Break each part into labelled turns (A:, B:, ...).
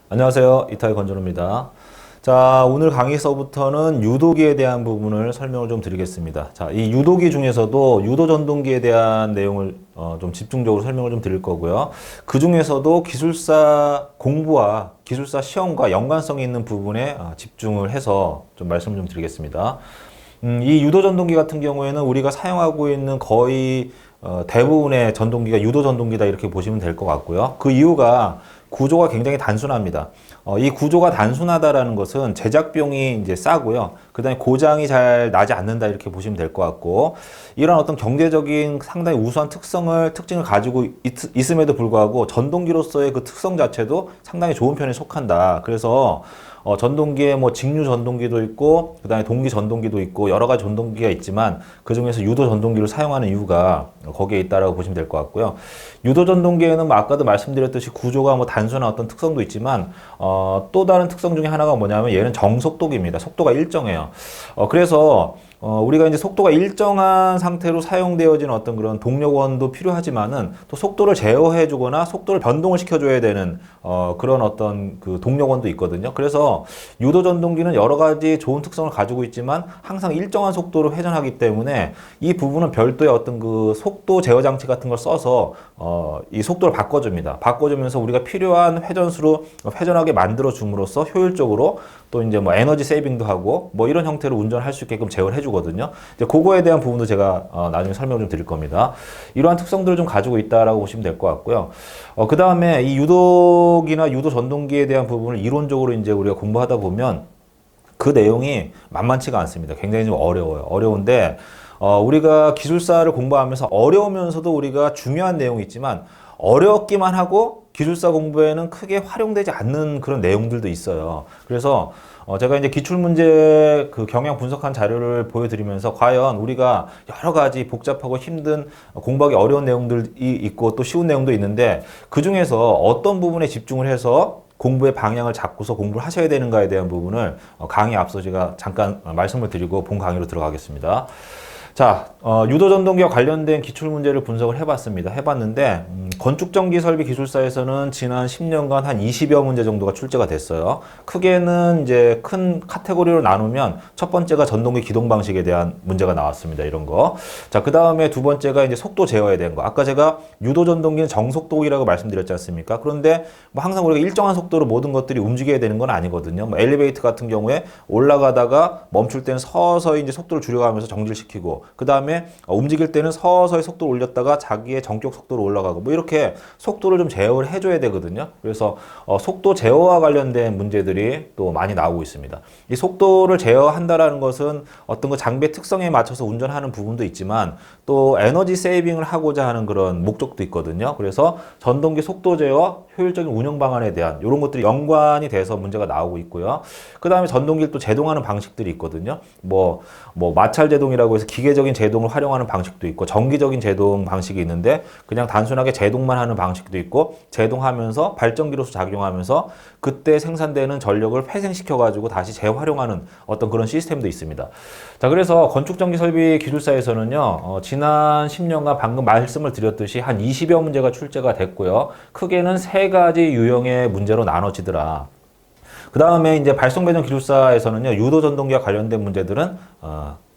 A: 안녕하세요. 이타이 건전호입니다. 자, 오늘 강의서부터는 유도기에 대한 부분을 설명을 좀 드리겠습니다. 자, 이 유도기 중에서도 유도 전동기에 대한 내용을 좀 집중적으로 설명을 좀 드릴 거고요. 그 중에서도 기술사 공부와 기술사 시험과 연관성이 있는 부분에 집중을 해서 좀 말씀을 좀 드리겠습니다. 이 유도 전동기 같은 경우에는 우리가 사용하고 있는 거의 대부분의 전동기가 유도 전동기다 이렇게 보시면 될 것 같고요. 그 이유가 구조가 굉장히 단순합니다. 이 구조가 단순하다라는 것은 제작 비용이 이제 싸고요. 그 다음에 고장이 잘 나지 않는다 이렇게 보시면 될 것 같고, 이런 어떤 경제적인 상당히 우수한 특징을 가지고 있음에도 불구하고 전동기로서의 그 특성 자체도 상당히 좋은 편에 속한다. 그래서 전동기에 뭐 직류 전동기도 있고, 그 다음에 동기 전동기도 있고, 여러 가지 전동기가 있지만, 그 중에서 유도 전동기를 사용하는 이유가 거기에 있다라고 보시면 될 것 같고요. 유도 전동기에는 뭐 아까도 말씀드렸듯이 구조가 뭐 단순한 어떤 특성도 있지만, 또 다른 특성 중에 하나가 뭐냐면 얘는 정속도기입니다. 속도가 일정해요. 그래서 우리가 이제 속도가 일정한 상태로 사용되어지는 어떤 그런 동력원도 필요하지만은 또 속도를 제어해 주거나 속도를 변동을 시켜줘야 되는 그런 어떤 그 동력원도 있거든요. 그래서 유도 전동기는 여러 가지 좋은 특성을 가지고 있지만 항상 일정한 속도로 회전하기 때문에 이 부분은 별도의 어떤 그 속도 제어 장치 같은 걸 써서 이 속도를 바꿔줍니다. 바꿔주면서 우리가 필요한 회전수로 회전하게 만들어 줌으로써 효율적으로 또 이제 뭐 에너지 세이빙도 하고 뭐 이런 형태로 운전할 수 있게끔 제어를 해주거든요. 이제 그거에 대한 부분도 제가 나중에 설명을 좀 드릴 겁니다. 이러한 특성들을 좀 가지고 있다라고 보시면 될 것 같고요. 그 다음에 이 유도기나 유도 전동기에 대한 부분을 이론적으로 이제 우리가 공부하다 보면 그 내용이 만만치가 않습니다. 굉장히 좀 어려워요. 어려운데 우리가 기술사를 공부하면서 어려우면서도 우리가 중요한 내용이 있지만 어렵기만 하고 기술사 공부에는 크게 활용되지 않는 그런 내용들도 있어요. 그래서 제가 이제 기출문제 그 경향 분석한 자료를 보여드리면서 과연 우리가 여러 가지 복잡하고 힘든 공부하기 어려운 내용들이 있고 또 쉬운 내용도 있는데 그 중에서 어떤 부분에 집중을 해서 공부의 방향을 잡고서 공부를 하셔야 되는가에 대한 부분을 강의 앞서 제가 잠깐 말씀을 드리고 본 강의로 들어가겠습니다. 자, 유도 전동기와 관련된 기출문제를 분석을 해봤습니다. 해봤는데, 건축전기 설비 기술사에서는 지난 10년간 한 20여 문제 정도가 출제가 됐어요. 크게는 이제 큰 카테고리로 나누면 첫 번째가 전동기 기동 방식에 대한 문제가 나왔습니다. 이런 거. 자, 그 다음에 두 번째가 이제 속도 제어에 대한 거. 아까 제가 유도 전동기는 정속도이라고 말씀드렸지 않습니까? 그런데 뭐 항상 우리가 일정한 속도로 모든 것들이 움직여야 되는 건 아니거든요. 뭐 엘리베이터 같은 경우에 올라가다가 멈출 때는 서서히 이제 속도를 줄여가면서 정지를 시키고, 그 다음에 움직일 때는 서서히 속도를 올렸다가 자기의 전격 속도로 올라가고 뭐 이렇게 속도를 좀 제어를 해줘야 되거든요. 그래서 속도 제어와 관련된 문제들이 또 많이 나오고 있습니다. 이 속도를 제어한다라는 것은 어떤 그 장비의 특성에 맞춰서 운전하는 부분도 있지만 또 에너지 세이빙을 하고자 하는 그런 목적도 있거든요. 그래서 전동기 속도 제어, 효율적인 운영 방안에 대한 이런 것들이 연관이 돼서 문제가 나오고 있고요. 그 다음에 전동기를 또 제동하는 방식들이 있거든요. 뭐 마찰 제동이라고 해서 기계적인 제동을 활용하는 방식도 있고 정기적인 제동 방식이 있는데 그냥 단순하게 제동만 하는 방식도 있고 제동하면서 발전기로서 작용하면서 그때 생산되는 전력을 회생시켜 가지고 다시 재활용하는 어떤 그런 시스템도 있습니다. 자, 그래서 건축전기 설비 기술사에서는요, 지난 10년간 방금 말씀을 드렸듯이 한 20여 문제가 출제가 됐고요. 크게는 세 가지 유형의 문제로 나눠지더라. 그 다음에 이제 발송배전 기술사에서는요, 유도 전동기와 관련된 문제들은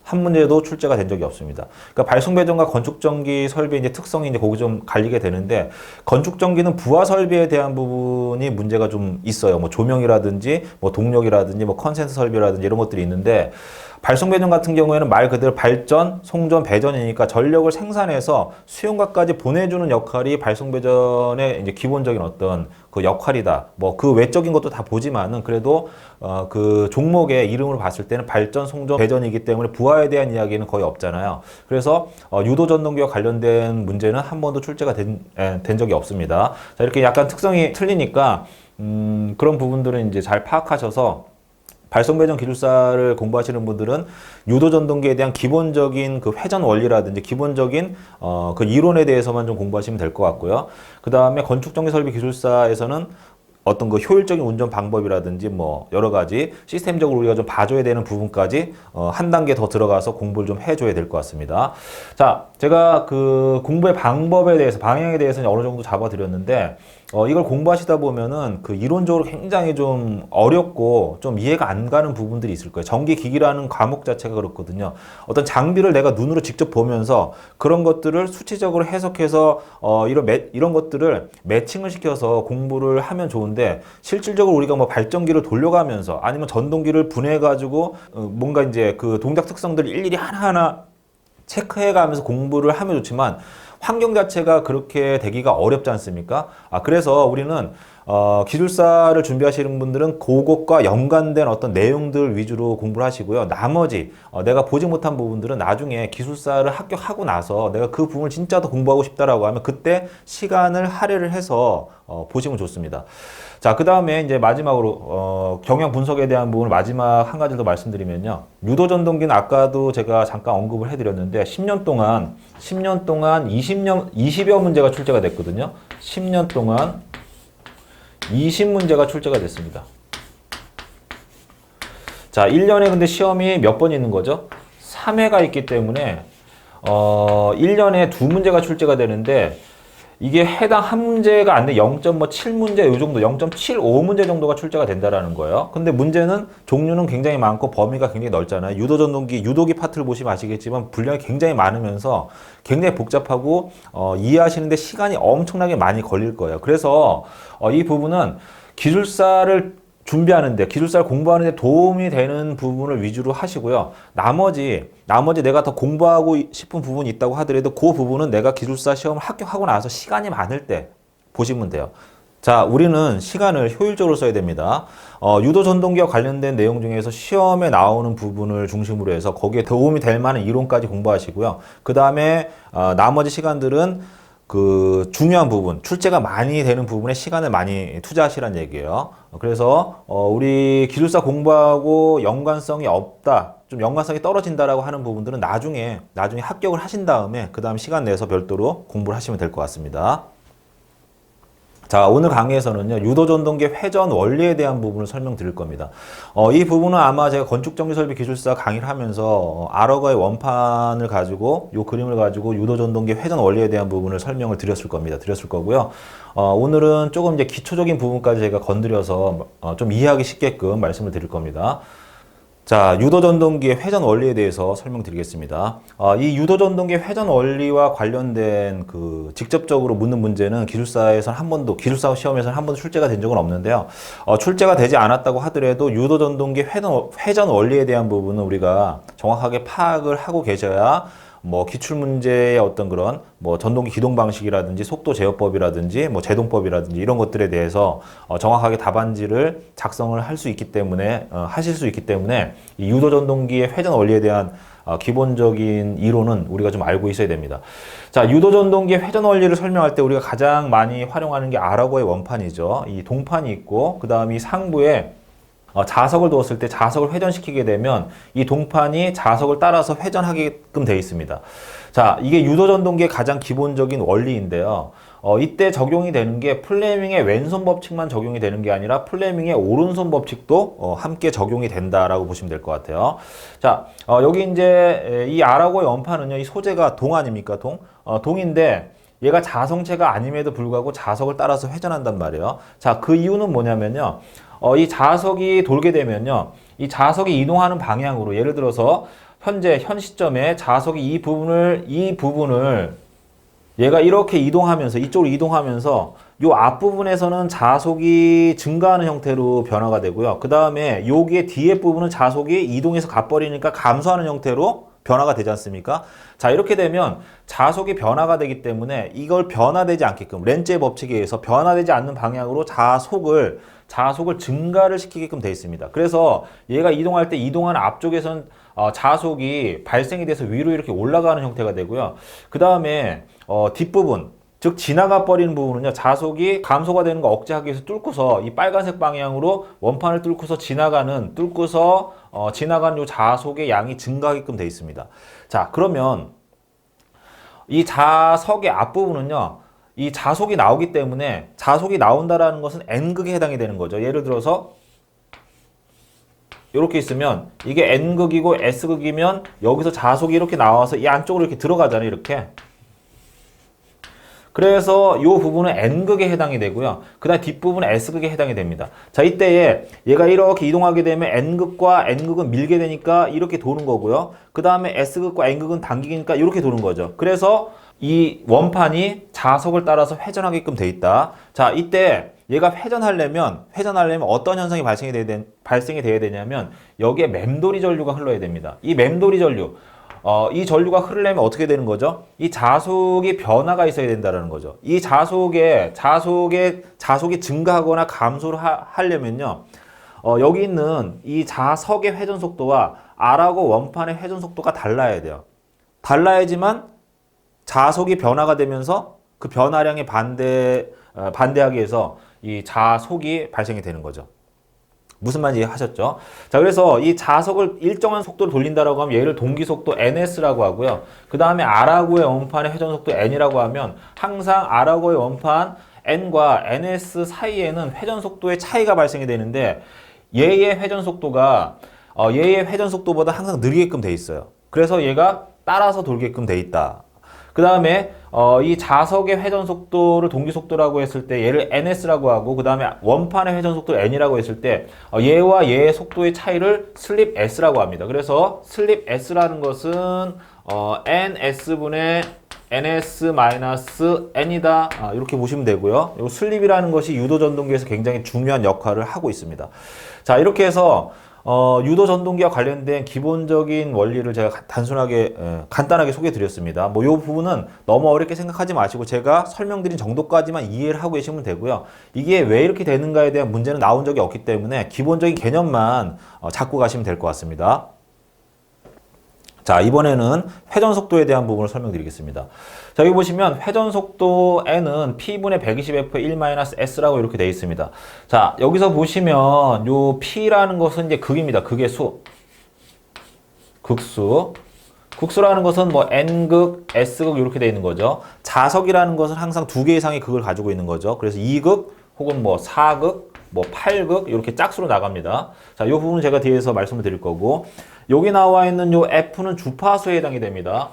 A: 한 문제도 출제가 된 적이 없습니다. 그러니까 발송배전과 건축전기 설비의 이제 특성이 이제 거기 좀 갈리게 되는데, 건축전기는 부하 설비에 대한 부분이 문제가 좀 있어요. 뭐 조명이라든지, 뭐 동력이라든지, 뭐 컨센서 설비라든지 이런 것들이 있는데, 발송배전 같은 경우에는 말 그대로 발전, 송전, 배전이니까 전력을 생산해서 수용각까지 보내주는 역할이 발송배전의 이제 기본적인 어떤 그 역할이다. 뭐 그 외적인 것도 다 보지만은 그래도 그 종목의 이름으로 봤을 때는 발전, 송전, 배전이기 때문에 부하에 대한 이야기는 거의 없잖아요. 그래서 유도 전동기와 관련된 문제는 한 번도 출제가 된 적이 없습니다. 자, 이렇게 약간 특성이 틀리니까 그런 부분들은 이제 잘 파악하셔서 발송배전 기술사를 공부하시는 분들은 유도 전동기에 대한 기본적인 그 회전 원리라든지 기본적인 그 이론에 대해서만 좀 공부하시면 될 것 같고요. 그 다음에 건축전기 설비 기술사에서는 어떤 그 효율적인 운전 방법이라든지 뭐 여러 가지 시스템적으로 우리가 좀 봐줘야 되는 부분까지 한 단계 더 들어가서 공부를 좀 해줘야 될 것 같습니다. 자, 제가 그 공부의 방법에 대해서, 방향에 대해서는 어느 정도 잡아드렸는데 이걸 공부하시다 보면은 그 이론적으로 굉장히 좀 어렵고 좀 이해가 안 가는 부분들이 있을 거예요. 전기기기라는 과목 자체가 그렇거든요. 어떤 장비를 내가 눈으로 직접 보면서 그런 것들을 수치적으로 해석해서 이런 것들을 매칭을 시켜서 공부를 하면 좋은데, 실질적으로 우리가 뭐 발전기를 돌려가면서 아니면 전동기를 분해해가지고 뭔가 이제 그 동작 특성들을 일일이 하나하나 체크해가면서 공부를 하면 좋지만 환경 자체가 그렇게 되기가 어렵지 않습니까? 그래서 우리는 기술사를 준비하시는 분들은 그것과 연관된 어떤 내용들 위주로 공부를 하시고요. 나머지 내가 보지 못한 부분들은 나중에 기술사를 합격하고 나서 내가 그 부분을 진짜 더 공부하고 싶다라고 하면 그때 시간을 할애를 해서 보시면 좋습니다. 자, 그 다음에 이제 마지막으로 경영 분석에 대한 부분을 마지막 한 가지 더 말씀드리면요. 유도 전동기는 아까도 제가 잠깐 언급을 해드렸는데 10년 동안 20여 문제가 출제가 됐거든요. 10년 동안 20문제가 출제가 됐습니다. 자, 1년에 근데 시험이 몇 번 있는 거죠? 3회가 있기 때문에 1년에 2문제가 출제가 되는데 이게 해당 한 문제가 안 돼 0.7문제 요 정도 0.75문제 정도가 출제가 된다라는 거예요. 근데 문제는 종류는 굉장히 많고 범위가 굉장히 넓잖아요. 유도기 파트를 보시면 아시겠지만 분량이 굉장히 많으면서 굉장히 복잡하고 이해하시는데 시간이 엄청나게 많이 걸릴 거예요. 그래서 이 부분은 기술사를 준비하는데, 기술사를 공부하는데 도움이 되는 부분을 위주로 하시고요. 나머지 내가 더 공부하고 싶은 부분이 있다고 하더라도 그 부분은 내가 기술사 시험을 합격하고 나서 시간이 많을 때 보시면 돼요. 자, 우리는 시간을 효율적으로 써야 됩니다. 유도 전동기와 관련된 내용 중에서 시험에 나오는 부분을 중심으로 해서 거기에 도움이 될 만한 이론까지 공부하시고요. 그 다음에 나머지 시간들은 그 중요한 부분, 출제가 많이 되는 부분에 시간을 많이 투자하시라는 얘기예요. 그래서 우리 기술사 공부하고 연관성이 없다, 좀 연관성이 떨어진다라고 하는 부분들은 나중에 합격을 하신 다음에 그 다음 시간 내서 별도로 공부를 하시면 될 것 같습니다. 자, 오늘 강의에서는요, 유도 전동기 회전 원리에 대한 부분을 설명드릴 겁니다. 이 부분은 아마 제가 건축정비설비 기술사 강의를 하면서 아러거의 원판을 가지고, 이 그림을 가지고 유도 전동기 회전 원리에 대한 부분을 설명을 드렸을 거고요. 오늘은 조금 이제 기초적인 부분까지 제가 건드려서 좀 이해하기 쉽게끔 말씀을 드릴 겁니다. 자, 유도 전동기의 회전 원리에 대해서 설명드리겠습니다. 이 유도 전동기의 회전 원리와 관련된 그 직접적으로 묻는 문제는 기술사 시험에서는 한 번도 출제가 된 적은 없는데요. 출제가 되지 않았다고 하더라도 유도 전동기 회전 원리에 대한 부분은 우리가 정확하게 파악을 하고 계셔야 뭐 기출문제의 어떤 그런 뭐 전동기 기동 방식이라든지 속도 제어법이라든지 뭐 제동법이라든지 이런 것들에 대해서 정확하게 답안지를 작성을 할 수 있기 때문에 하실 수 있기 때문에 이 유도 전동기의 회전 원리에 대한 기본적인 이론은 우리가 좀 알고 있어야 됩니다. 자, 유도 전동기의 회전 원리를 설명할 때 우리가 가장 많이 활용하는 게 아라고의 원판이죠. 이 동판이 있고 그 다음 이 상부에 자석을 두었을 때 자석을 회전시키게 되면 이 동판이 자석을 따라서 회전하게끔 되어 있습니다. 자, 이게 유도 전동기의 가장 기본적인 원리인데요. 이때 적용이 되는 게 플레밍의 왼손 법칙만 적용이 되는 게 아니라 플레밍의 오른손 법칙도 함께 적용이 된다라고 보시면 될 것 같아요. 자, 여기 이제 이 아라고의 원판은요, 이 소재가 동 아닙니까? 동인데 얘가 자성체가 아님에도 불구하고 자석을 따라서 회전한단 말이에요. 자, 그 이유는 뭐냐면요. 이 자석이 돌게 되면요. 이 자석이 이동하는 방향으로, 예를 들어서 현 시점에 자석이 이 부분을 얘가 이렇게 이동하면서, 이쪽으로 이동하면서 요 앞부분에서는 자속이 증가하는 형태로 변화가 되고요. 그 다음에 여기에 뒤에 부분은 자속이 이동해서 가버리니까 감소하는 형태로 변화가 되지 않습니까? 자, 이렇게 되면 자속이 변화가 되기 때문에 이걸 변화되지 않게끔 렌츠의 법칙에 의해서 변화되지 않는 방향으로 자속을 증가를 시키게끔 되어 있습니다. 그래서 얘가 이동할 때 이동하는 앞쪽에서는 자속이 발생이 돼서 위로 이렇게 올라가는 형태가 되고요. 그 다음에 뒷부분, 즉 지나가 버리는 부분은요, 자속이 감소가 되는 거 억제하기 위해서 뚫고서 이 빨간색 방향으로 원판을 뚫고서 지나가는 요 자속의 양이 증가하게끔 되어 있습니다. 자, 그러면 이 자석의 앞부분은요, 이 자속이 나오기 때문에 자속이 나온다라는 것은 n극에 해당이 되는 거죠. 예를 들어서 이렇게 있으면 이게 n극이고 s극이면 여기서 자속이 이렇게 나와서 이 안쪽으로 이렇게 들어가잖아요. 이렇게. 그래서 이 부분은 n극에 해당이 되고요. 그 다음에 뒷부분은 s극에 해당이 됩니다. 자, 이때에 얘가 이렇게 이동하게 되면 n극과 n극은 밀게 되니까 이렇게 도는 거고요. 그 다음에 s극과 n극은 당기니까 이렇게 도는 거죠. 그래서 이 원판이 자석을 따라서 회전하게끔 돼 있다. 자, 이때 얘가 회전하려면 어떤 현상이 발생이 돼야 되냐면 여기에 맴돌이 전류가 흘러야 됩니다. 이 맴돌이 전류, 이 전류가 흐르려면 어떻게 되는 거죠? 이 자속이 변화가 있어야 된다는 거죠. 이 자속이 증가하거나 감소를 하려면요. 여기 있는 이 자석의 회전 속도와 R하고 원판의 회전 속도가 달라야 돼요. 달라야지만 자속이 변화가 되면서 그 변화량에 반대하기 위해서 이 자속이 발생이 되는 거죠. 무슨 말인지 하셨죠? 자, 그래서 이 자석을 일정한 속도로 돌린다라고 하면 얘를 동기속도 ns라고 하고요. 그 다음에 R하고의 원판의 회전속도 n이라고 하면 항상 R하고의 원판 n과 ns 사이에는 회전속도의 차이가 발생이 되는데 얘의 회전속도가 얘의 회전속도보다 항상 느리게끔 돼 있어요. 그래서 얘가 따라서 돌게끔 돼 있다. 그 다음에 이 자석의 회전 속도를 동기 속도라고 했을 때 얘를 ns라고 하고 그 다음에 원판의 회전 속도를 n이라고 했을 때 얘와 얘의 속도의 차이를 슬립 s라고 합니다. 그래서 슬립 s라는 것은 ns분의 ns-n이다. 이렇게 보시면 되고요. 이 슬립이라는 것이 유도 전동기에서 굉장히 중요한 역할을 하고 있습니다. 자, 이렇게 해서 유도 전동기와 관련된 기본적인 원리를 제가 간단하게 소개해 드렸습니다. 뭐 이 부분은 너무 어렵게 생각하지 마시고 제가 설명드린 정도까지만 이해를 하고 계시면 되고요. 이게 왜 이렇게 되는가에 대한 문제는 나온 적이 없기 때문에 기본적인 개념만 잡고 가시면 될 것 같습니다. 자, 이번에는 회전 속도에 대한 부분을 설명드리겠습니다. 자, 여기 보시면 회전 속도 n은 p분의 120f 1-s라고 이렇게 되어 있습니다. 자, 여기서 보시면 요 p라는 것은 이제 극입니다. 극의 수. 극수. 극수라는 것은 뭐 n극, s극 이렇게 되어 있는 거죠. 자석이라는 것은 항상 2개 이상의 극을 가지고 있는 거죠. 그래서 2극 혹은 뭐 4극, 뭐 8극 이렇게 짝수로 나갑니다. 자, 이 부분은 제가 뒤에서 말씀을 드릴 거고 여기 나와 있는 요 F는 주파수에 해당이 됩니다.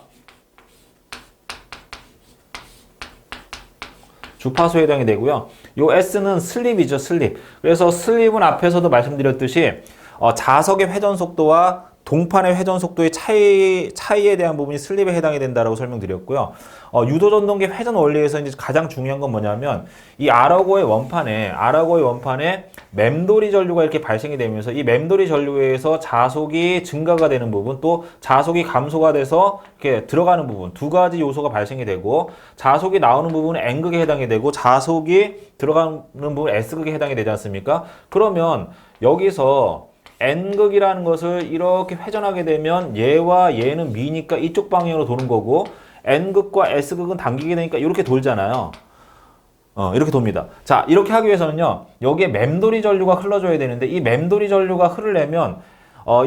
A: 주파수에 해당이 되고요. 요 S는 슬립이죠, 슬립. 그래서 슬립은 앞에서도 말씀드렸듯이 자석의 회전 속도와 동판의 회전 속도의 차이에 대한 부분이 슬립에 해당이 된다라고 설명드렸고요. 유도 전동기 회전 원리에서 이제 가장 중요한 건 뭐냐면 이 R하고의 원판에 맴돌이 전류가 이렇게 발생이 되면서 이 맴돌이 전류에서 자속이 증가가 되는 부분 또 자속이 감소가 돼서 이렇게 들어가는 부분 두 가지 요소가 발생이 되고 자속이 나오는 부분은 n극에 해당이 되고 자속이 들어가는 부분은 s극에 해당이 되지 않습니까? 그러면 여기서 n극이라는 것을 이렇게 회전하게 되면 얘와 얘는 미니까 이쪽 방향으로 도는 거고 n극과 s극은 당기게 되니까 이렇게 돌잖아요. 이렇게 돕니다. 자, 이렇게 하기 위해서는요. 여기에 맴돌이 전류가 흘러줘야 되는데 이 맴돌이 전류가 흐르려면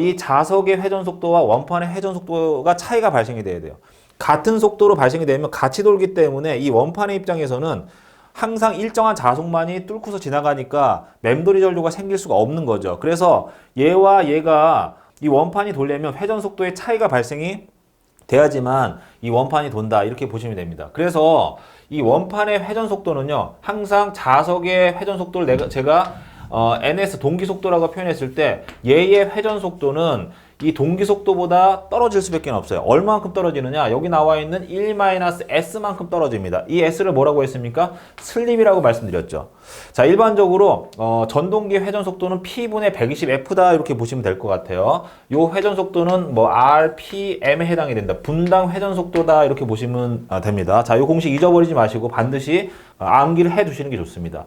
A: 이 자석의 회전 속도와 원판의 회전 속도가 차이가 발생이 돼야 돼요. 같은 속도로 발생이 되면 같이 돌기 때문에 이 원판의 입장에서는 항상 일정한 자속만이 뚫고서 지나가니까 맴돌이 전류가 생길 수가 없는 거죠. 그래서 얘와 얘가 이 원판이 돌려면 회전 속도의 차이가 발생이 돼야지만 이 원판이 돈다 이렇게 보시면 됩니다. 그래서 이 원판의 회전 속도는요 항상 자석의 회전 속도를 제가 ns 동기 속도라고 표현했을 때 얘의 회전 속도는 이 동기 속도보다 떨어질 수밖에 없어요. 얼마만큼 떨어지느냐? 여기 나와 있는 1-s만큼 떨어집니다. 이 s를 뭐라고 했습니까? 슬립이라고 말씀드렸죠. 자, 일반적으로 전동기 회전 속도는 p분의 120f다 이렇게 보시면 될 것 같아요. 요 회전 속도는 뭐 rpm에 해당이 된다. 분당 회전 속도다 이렇게 보시면 됩니다. 자, 요 공식 잊어버리지 마시고 반드시 암기를 해 두시는 게 좋습니다.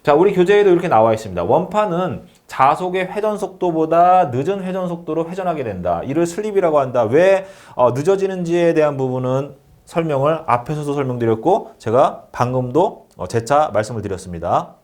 A: 자, 우리 교재에도 이렇게 나와 있습니다. 원판은 자속의 회전 속도보다 늦은 회전 속도로 회전하게 된다. 이를 슬립이라고 한다. 왜 늦어지는지에 대한 부분은 설명을 앞에서도 설명드렸고 제가 방금도 재차 말씀을 드렸습니다.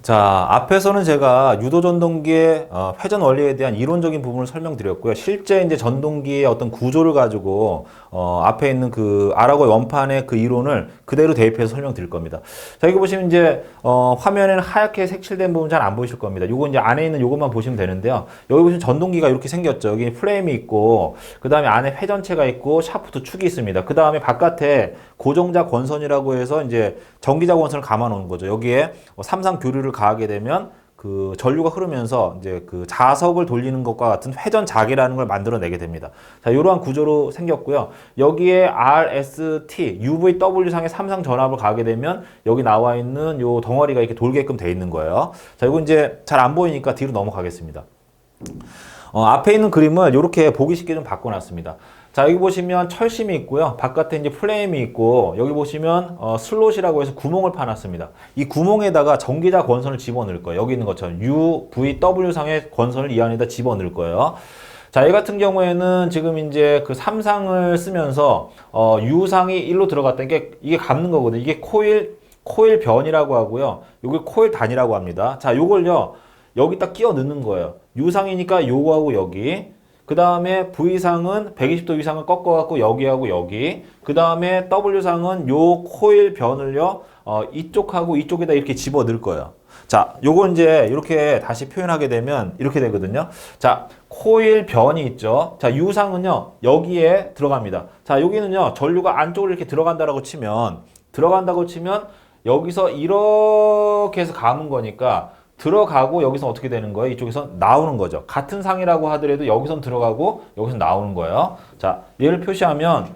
A: 자, 앞에서는 제가 유도 전동기의 회전 원리에 대한 이론적인 부분을 설명드렸고요. 실제 이제 전동기의 어떤 구조를 가지고 앞에 있는 그 아라고의 원판의 그 이론을 그대로 대입해서 설명드릴 겁니다. 자, 여기 보시면 이제 화면에는 하얗게 색칠된 부분 잘 안 보이실 겁니다. 요거 이제 안에 있는 요것만 보시면 되는데요. 여기 보시면 전동기가 이렇게 생겼죠. 여기 프레임이 있고, 그 다음에 안에 회전체가 있고, 샤프트 축이 있습니다. 그 다음에 바깥에 고정자 권선이라고 해서 이제 전기자 권선을 감아 놓은 거죠. 여기에 삼상 교류를 가하게 되면 그 전류가 흐르면서 이제 그 자석을 돌리는 것과 같은 회전 자개라는 걸 만들어내게 됩니다. 자, 이러한 구조로 생겼고요. 여기에 RST, UVW 상의 삼상 전압을 가게 되면 여기 나와 있는 요 덩어리가 이렇게 돌게끔 돼 있는 거예요. 자, 이거 이제 잘 안 보이니까 뒤로 넘어가겠습니다. 앞에 있는 그림을 이렇게 보기 쉽게 좀 바꿔놨습니다. 자, 여기 보시면 철심이 있고요. 바깥에 이제 플레임이 있고, 여기 보시면 슬롯이라고 해서 구멍을 파놨습니다. 이 구멍에다가 전기자 권선을 집어넣을 거예요. 여기 있는 것처럼 UVW상의 권선을 이 안에다 집어넣을 거예요. 자, 이 같은 경우에는 지금 이제 그 3상을 쓰면서 U상이 1로 들어갔다는 게 이게 감는 거거든요. 이게 코일 변이라고 하고요. 요게 코일 단이라고 합니다. 자, 요걸요. 여기 딱 끼워 넣는 거예요. U상이니까 요거하고 여기. 그 다음에 V상은 120도 이상을 꺾어갖고 여기하고 여기. 그 다음에 W상은 요 코일 변을요, 이쪽하고 이쪽에다 이렇게 집어 넣을 거예요. 자, 요거 이제 이렇게 다시 표현하게 되면 이렇게 되거든요. 자, 코일 변이 있죠. 자, U상은요, 여기에 들어갑니다. 자, 여기는요, 전류가 안쪽으로 이렇게 들어간다고 치면, 여기서 이렇게 해서 감은 거니까, 들어가고 여기서 어떻게 되는 거예요? 이쪽에서 나오는 거죠. 같은 상이라고 하더라도 여기선 들어가고 여기서 나오는 거예요. 자, 얘를 표시하면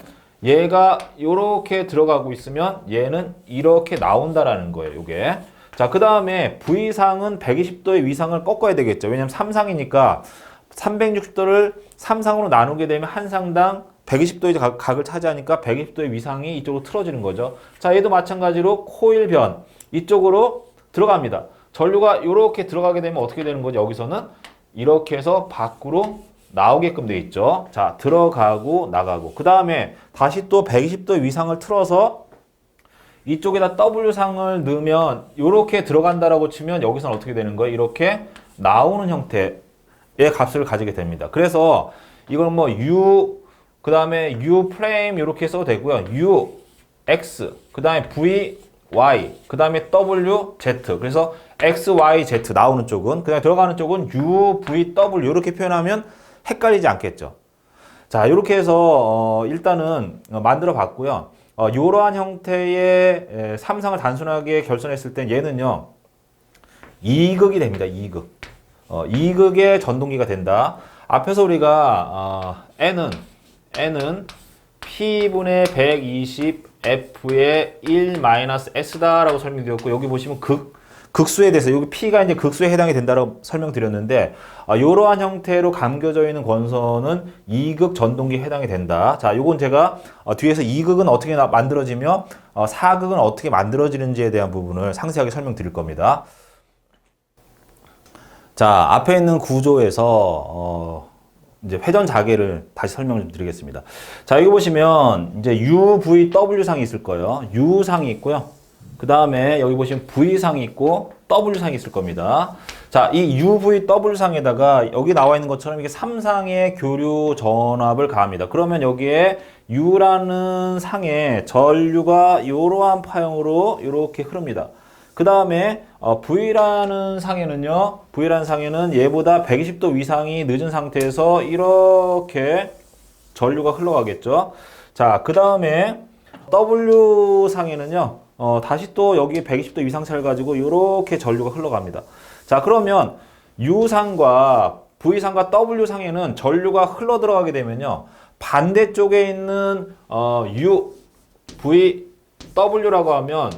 A: 얘가 이렇게 들어가고 있으면 얘는 이렇게 나온다라는 거예요. 요게. 자, 그 다음에 V상은 120도의 위상을 꺾어야 되겠죠. 왜냐면 3상이니까 360도를 3상으로 나누게 되면 한 상당 120도의 각을 차지하니까 120도의 위상이 이쪽으로 틀어지는 거죠. 자, 얘도 마찬가지로 코일 변 이쪽으로 들어갑니다. 전류가 이렇게 들어가게 되면 어떻게 되는 거죠? 여기서는 이렇게 해서 밖으로 나오게끔 돼 있죠. 자, 들어가고 나가고. 그 다음에 다시 또 120도 위상을 틀어서 이쪽에다 W상을 넣으면 이렇게 들어간다라고 치면 여기서는 어떻게 되는 거예요? 이렇게 나오는 형태의 값을 가지게 됩니다. 그래서 이건 뭐 U, 그 다음에 U 프레임 이렇게 써도 되고요. U, X, 그 다음에 V, Y, 그 다음에 W, Z. 그래서 X, Y, Z 나오는 쪽은, 그다음에 들어가는 쪽은 U, V, W 이렇게 표현하면 헷갈리지 않겠죠. 자, 이렇게 해서 일단은 만들어 봤고요. 이러한 형태의 삼상을 단순하게 결선했을 때 얘는요, 2극이 됩니다. 2극. 2극의 전동기가 된다. 앞에서 우리가 N은 P분의 120 F의 1-S다라고 설명드렸고, 여기 보시면 극수에 대해서, 여기 P가 이제 극수에 해당이 된다고 설명드렸는데, 이러한 형태로 감겨져 있는 권선은 2극 전동기에 해당이 된다. 자, 요건 제가 뒤에서 2극은 어떻게 만들어지며 4극은 어떻게 만들어지는지에 대한 부분을 상세하게 설명드릴 겁니다. 자, 앞에 있는 구조에서 이제 회전 자개를 다시 설명을 드리겠습니다. 자, 여기 보시면 이제 UVW상이 있을 거예요. U상이 있고요. 그 다음에 여기 보시면 V상이 있고 W상이 있을 겁니다. 자, 이 UVW상에다가 여기 나와 있는 것처럼 이게 3상의 교류 전압을 가합니다. 그러면 여기에 U라는 상에 전류가 이러한 파형으로 이렇게 흐릅니다. 그 다음에 V라는 상에는 얘보다 120도 위상이 늦은 상태에서 이렇게 전류가 흘러가겠죠. 자, 그 다음에 W상에는요, 다시 또 여기 120도 위상차를 가지고 이렇게 전류가 흘러갑니다. 자, 그러면 U상과 V상과 W상에는 전류가 흘러 들어가게 되면요, 반대쪽에 있는 U, V, W라고 하면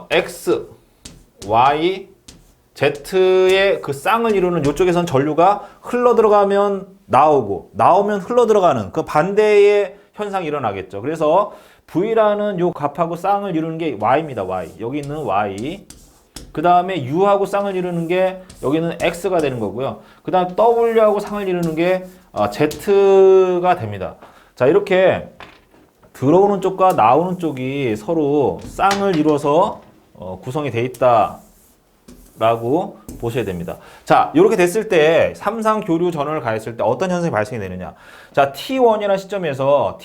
A: X, Y, Z의 그 쌍을 이루는 이쪽에선 전류가 흘러 들어가면 나오면 흘러 들어가는 그 반대의 현상이 일어나겠죠. 그래서 V라는 요 값하고 쌍을 이루는 게 Y입니다. Y. 여기 있는 Y. 그 다음에 U하고 쌍을 이루는 게 여기는 X가 되는 거고요. 그 다음 W하고 쌍을 이루는 게 Z가 됩니다. 자, 이렇게 들어오는 쪽과 나오는 쪽이 서로 쌍을 이루어서 구성이 돼 있다 라고 보셔야 됩니다. 자, 이렇게 됐을 때 삼상 교류 전원을 가했을 때 어떤 현상이 발생이 되느냐. 자, T1이라는 시점에서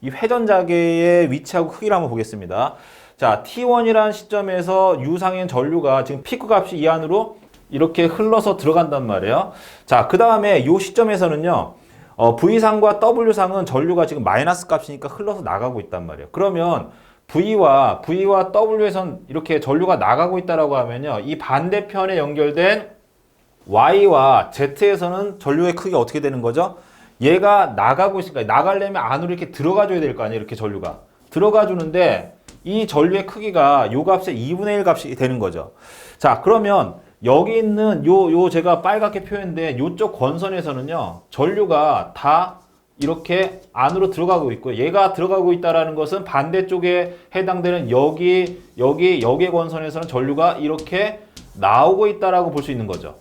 A: 이 회전자계의 위치하고 크기를 한번 보겠습니다. 자, T1이라는 시점에서 유상인 전류가 지금 피크 값이 이 안으로 이렇게 흘러서 들어간단 말이에요. 자, 그 다음에 이 시점에서는요, V상과 W상은 전류가 지금 마이너스 값이니까 흘러서 나가고 있단 말이에요. 그러면 V와 W에선 이렇게 전류가 나가고 있다라고 하면요, 이 반대편에 연결된 Y와 Z에서는 전류의 크기가 어떻게 되는 거죠? 얘가 나가고 있으니까 나가려면 안으로 이렇게 들어가 줘야 될 거 아니에요. 이렇게 전류가 들어가 주는데 이 전류의 크기가 요 값의 2분의 1 값이 되는 거죠. 자, 그러면 여기 있는 요 제가 빨갛게 표현된 요쪽 권선에서는요, 전류가 다 이렇게 안으로 들어가고 있고요. 얘가 들어가고 있다라는 것은 반대쪽에 해당되는 여기의 권선에서는 전류가 이렇게 나오고 있다라고 볼 수 있는 거죠.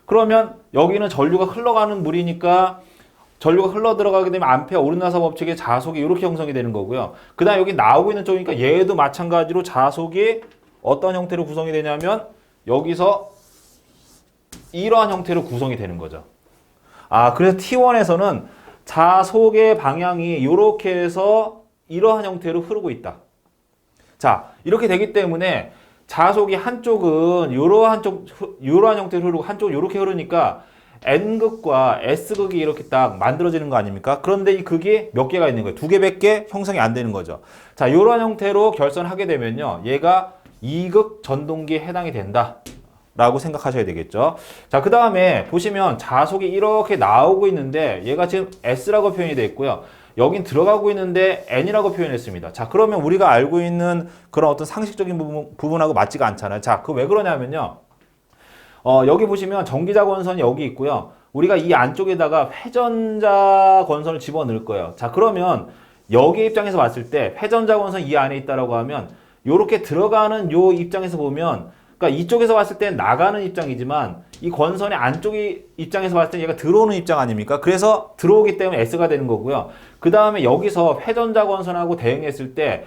A: 그러면 여기는 전류가 흘러가는 물이니까 전류가 흘러 들어가게 되면 암페어 오르나사 법칙의 자속이 이렇게 형성이 되는 거고요. 그 다음 여기 나오고 있는 쪽이니까 얘도 마찬가지로 자속이 어떤 형태로 구성이 되냐면 여기서 이러한 형태로 구성이 되는 거죠. 아, 그래서 T1에서는 자속의 방향이 이렇게 해서 이러한 형태로 흐르고 있다. 자, 이렇게 되기 때문에 자속이 한쪽은 이러한 형태로 흐르고 한쪽은 이렇게 흐르니까 N극과 S극이 이렇게 딱 만들어지는 거 아닙니까? 그런데 이 극이 몇 개가 있는 거예요? 2개밖에 형성이 안 되는 거죠. 자, 이런 형태로 결선하게 되면요, 얘가 2극 전동기에 해당이 된다 라고 생각하셔야 되겠죠. 자, 그 다음에 보시면 자속이 이렇게 나오고 있는데 얘가 지금 S라고 표현이 되어 있고요. 여긴 들어가고 있는데 N이라고 표현했습니다. 자, 그러면 우리가 알고 있는 그런 어떤 상식적인 부분하고 맞지가 않잖아요. 자, 그 왜 그러냐면요, 여기 보시면 전기자 권선이 여기 있고요. 우리가 이 안쪽에다가 회전자 권선을 집어넣을 거예요. 자, 그러면 여기 입장에서 봤을 때 회전자 권선 이 안에 있다라고 하면 요렇게 들어가는 요 입장에서 보면, 그러니까 이쪽에서 봤을 때 나가는 입장이지만 이 권선의 안쪽이 입장에서 봤을 때 얘가 들어오는 입장 아닙니까? 그래서 들어오기 때문에 S가 되는 거고요. 그 다음에 여기서 회전자 권선하고 대응했을 때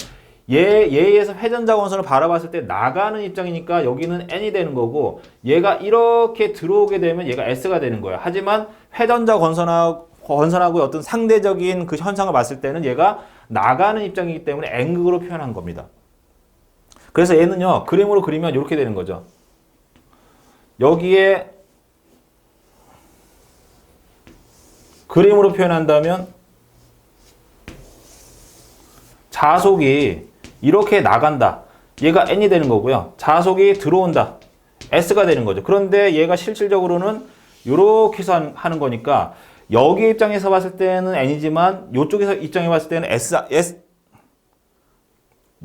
A: 얘에서 회전자 권선을 바라봤을 때 나가는 입장이니까 여기는 N이 되는 거고, 얘가 이렇게 들어오게 되면 얘가 S가 되는 거예요. 하지만 회전자 권선하고 어떤 상대적인 그 현상을 봤을 때는 얘가 나가는 입장이기 때문에 N극으로 표현한 겁니다. 그래서 얘는요, 그림으로 그리면 이렇게 되는 거죠. 여기에 그림으로 표현한다면 자속이 이렇게 나간다. 얘가 N이 되는 거고요. 자속이 들어온다. S가 되는 거죠. 그런데 얘가 실질적으로는 이렇게 해서 하는 거니까 여기 입장에서 봤을 때는 N이지만 이쪽에서 입장에 봤을 때는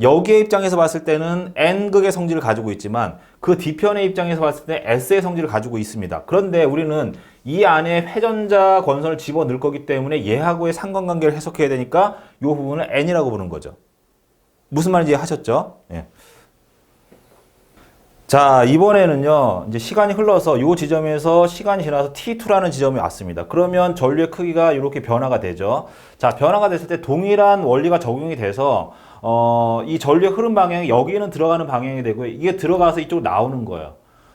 A: 여기의 입장에서 봤을 때는 N극의 성질을 가지고 있지만 그 뒤편의 입장에서 봤을 때 S의 성질을 가지고 있습니다. 그런데 우리는 이 안에 회전자 권선을 집어넣을 거기 때문에 얘하고의 상관관계를 해석해야 되니까 이 부분을 N이라고 부르는 거죠. 무슨 말인지 하셨죠? 예. 자, 이번에는요, 이제 시간이 흘러서 이 지점에서 시간이 지나서 T2라는 지점이 왔습니다. 그러면 전류의 크기가 이렇게 변화가 되죠. 자, 변화가 됐을 때 동일한 원리가 적용이 돼서 이 전류의 흐름 방향이 여기는 들어가는 방향이 되고 이게 들어가서 이쪽으로 나오는 거예요.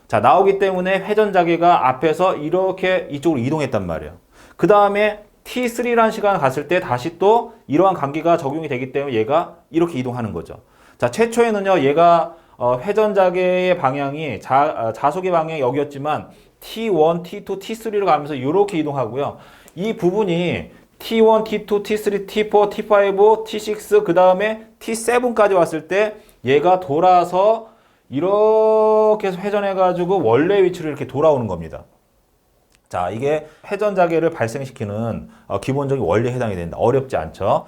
A: 자, 나오기 때문에 회전자계가 앞에서 이렇게 이쪽으로 이동했단 말이에요. 그 다음에 T3라는 시간을 갔을 때 다시 또 이러한 관계가 적용이 되기 때문에 얘가 이렇게 이동하는 거죠. 자, 최초에는요, 얘가 회전자계의 방향이 자속의 방향이 여기였지만 T1, T2, T3로 가면서 이렇게 이동하고요. 이 부분이 T1, T2, T3, T4, T5, T6, 그 다음에 T7까지 왔을 때 얘가 돌아서 이렇게 해서 회전해가지고 원래 위치로 이렇게 돌아오는 겁니다. 자, 이게 회전자계를 발생시키는 기본적인 원리에 해당이 된다. 어렵지 않죠?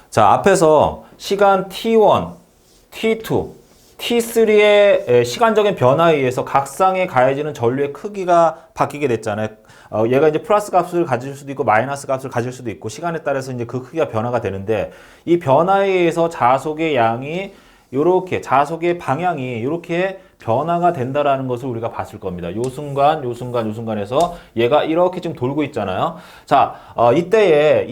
A: 자, 앞에서 시간 T1, T2, T3의 시간적인 변화에 의해서 각상에 가해지는 전류의 크기가 바뀌게 됐잖아요. 얘가 이제 플러스 값을 가질 수도 있고 마이너스 값을 가질 수도 있고 시간에 따라서 이제 그 크기가 변화가 되는데 이 변화에 의해서 자속의 양이 요렇게 자속의 방향이 이렇게 변화가 된다라는 것을 우리가 봤을 겁니다. 요 순간에서 얘가 이렇게 지금 돌고 있잖아요. 자, 이때에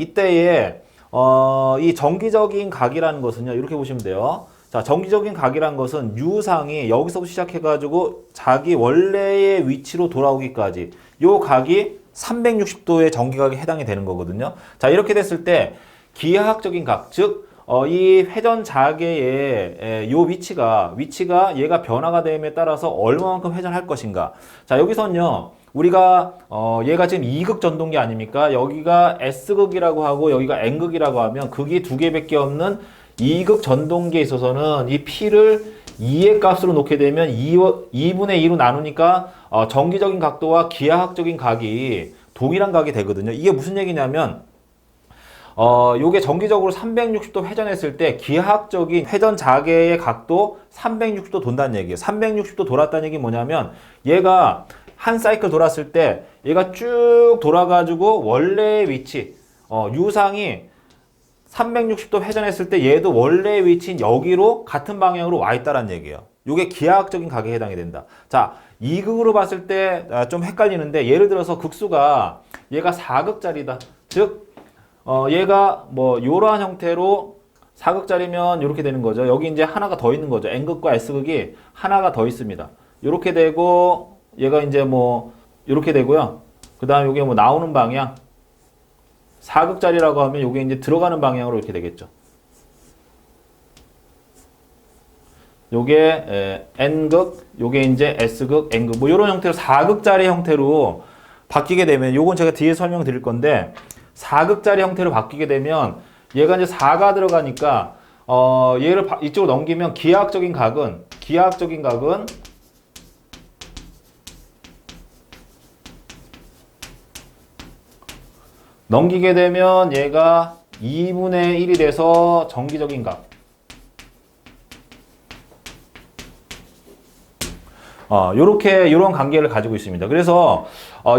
A: 이 정기적인 각이라는 것은요, 이렇게 보시면 돼요. 자, 정기적인 각이란 것은 U상이 여기서부터 시작해가지고 자기 원래의 위치로 돌아오기까지 요 각이 360도의 정기각에 해당이 되는 거거든요. 자, 이렇게 됐을 때 기하학적인 각, 즉 이 회전 자개의 요 위치가 얘가 변화가 됨에 따라서 얼마만큼 회전할 것인가. 자, 여기서는요. 우리가 얘가 지금 2극 전동기 아닙니까? 여기가 S극이라고 하고 여기가 N극이라고 하면 극이 두 개밖에 없는 2극 전동기에 있어서는 이 P를 2의 값으로 놓게 되면 2분의 2로 나누니까 정기적인 각도와 기하학적인 각이 동일한 각이 되거든요. 이게 무슨 얘기냐면 요게 정기적으로 360도 회전했을 때 기하학적인 회전 자개의 각도 360도 돈다는 얘기예요. 360도 돌았다는 얘기 뭐냐면 얘가 한 사이클 돌았을 때 얘가 쭉 돌아가지고 원래의 위치 유상이 360도 회전했을 때 얘도 원래의 위치인 여기로 같은 방향으로 와 있다는 얘기예요. 요게 기하학적인 각에 해당이 된다. 자, 2극으로 봤을 때 좀 헷갈리는데 예를 들어서 극수가 얘가 4극짜리다. 즉 얘가 뭐 요러한 형태로 4극짜리면 이렇게 되는 거죠. 여기 이제 하나가 더 있는 거죠. N극과 S극이 하나가 더 있습니다. 이렇게 되고 얘가 이제 뭐 이렇게 되고요. 그 다음에 이게 뭐 나오는 방향 4극짜리라고 하면 이게 이제 들어가는 방향으로 이렇게 되겠죠. 요게 N극, 요게 이제 S극, N극 뭐 이런 형태로 4극짜리 형태로 바뀌게 되면 요건 제가 뒤에 설명드릴 건데 4극짜리 형태로 바뀌게 되면 얘가 이제 4가 들어가니까 얘를 이쪽으로 넘기면 기하학적인 각은 넘기게 되면 얘가 2분의 1이 돼서 정기적인 각. 요런 관계를 가지고 있습니다. 그래서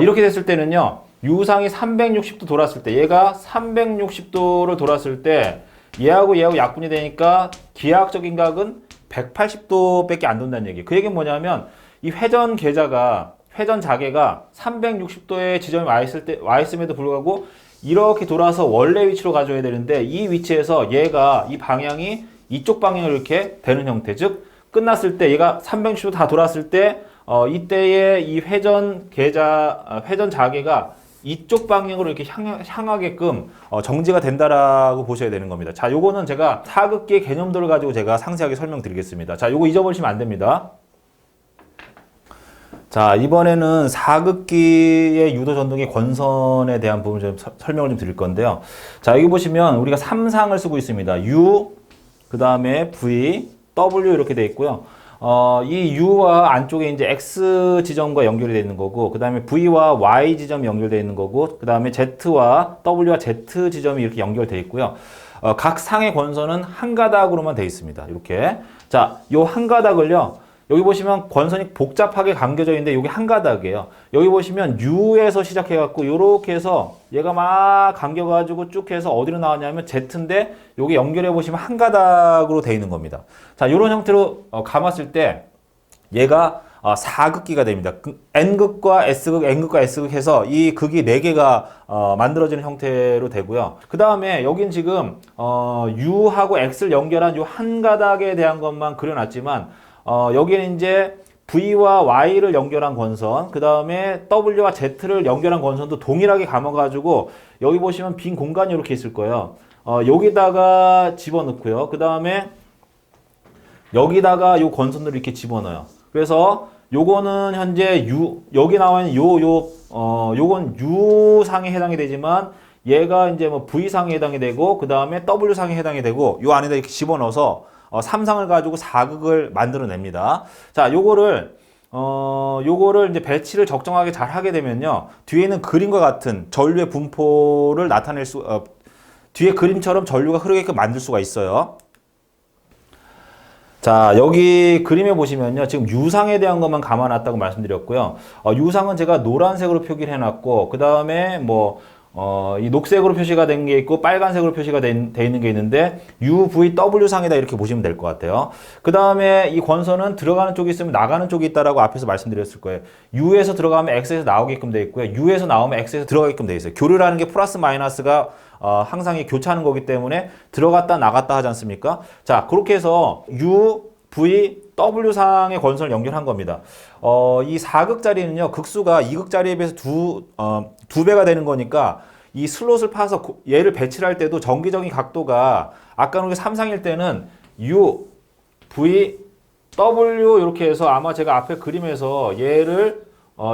A: 이렇게 됐을 때는요. 유상이 360도 돌았을 때 얘가 360도를 돌았을 때 얘하고 약분이 되니까 기하학적인 각은 180도밖에 안 돈다는 얘기예요. 그 얘기는 뭐냐면 이 회전 자개가 360도의 지점에 와 있음에도 불구하고 이렇게 돌아서 원래 위치로 가져야 되는데 이 위치에서 얘가 이 방향이 이쪽 방향으로 이렇게 되는 형태. 즉 끝났을 때 얘가 360도 다 돌았을 때 이때의 이 회전 자개가 이쪽 방향으로 이렇게 향하게끔 정지가 된다라고 보셔야 되는 겁니다. 자, 요거는 제가 사극기의 개념들을 가지고 제가 상세하게 설명드리겠습니다. 자, 요거 잊어버리시면 안 됩니다. 자, 이번에는 사극기의 유도 전동의 권선에 대한 부분을 좀 설명을 좀 드릴 건데요. 자, 여기 보시면 우리가 3상을 쓰고 있습니다. U, 그 다음에 V, W 이렇게 되어 있고요. 이 U와 안쪽에 이제 X 지점과 연결이 되어 있는 거고, 그 다음에 V와 Y 지점이 연결되어 있는 거고, 그 다음에 Z와 W와 Z 지점이 이렇게 연결되어 있고요. 각 상의 권선은 한 가닥으로만 되어 있습니다. 이렇게. 자, 요 한 가닥을요. 여기 보시면 권선이 복잡하게 감겨져 있는데 여기 한 가닥이에요. 여기 보시면 U에서 시작해갖고 요렇게 해서 얘가 막 감겨가지고 쭉 해서 어디로 나왔냐면 Z인데 여기 연결해 보시면 한 가닥으로 되어 있는 겁니다. 자, 요런 형태로 감았을 때 얘가 4극기가 됩니다. N극과 S극, N극과 S극 해서 이 극이 4개가 만들어지는 형태로 되고요. 그 다음에 여긴 지금 U하고 X를 연결한 요 한 가닥에 대한 것만 그려놨지만 여기는 이제 V와 Y를 연결한 권선, 그 다음에 W와 Z를 연결한 권선도 동일하게 감아가지고 여기 보시면 빈 공간이 이렇게 있을 거예요. 여기다가 집어넣고요. 그 다음에 여기다가 요 권선들을 이렇게 집어넣어요. 그래서 요거는 현재 여기 나와 있는 요건 U상에 해당이 되지만 얘가 이제 뭐 V상에 해당이 되고 그 다음에 W상에 해당이 되고 요 안에다 이렇게 집어넣어서 3상을 가지고 4극을 만들어냅니다. 자, 요거를 이제 배치를 적정하게 잘 하게 되면요. 뒤에는 그림과 같은 전류의 분포를 뒤에 그림처럼 전류가 흐르게끔 만들 수가 있어요. 자, 여기 그림에 보시면요. 지금 유상에 대한 것만 감아놨다고 말씀드렸고요. 유상은 제가 노란색으로 표기를 해놨고, 그 다음에 이 녹색으로 표시가 된 게 있고 빨간색으로 표시가 돼 있는 게 있는데 UVW상이다 이렇게 보시면 될 것 같아요. 그 다음에 이 권선은 들어가는 쪽이 있으면 나가는 쪽이 있다라고 앞에서 말씀드렸을 거예요. U에서 들어가면 X에서 나오게끔 되어 있고요. U에서 나오면 X에서 들어가게끔 되어 있어요. 교류라는 게 플러스 마이너스가 항상 교차하는 거기 때문에 들어갔다 나갔다 하지 않습니까? 자, 그렇게 해서 UVW상의 권선을 연결한 겁니다. 이 4극짜리는요, 극수가 2극짜리에 비해서 두 배가 되는 거니까 이 슬롯을 파서 얘를 배치를 할 때도 정기적인 각도가 아까 우리가 3상일 때는 U, V, W 이렇게 해서 아마 제가 앞에 그림에서 얘를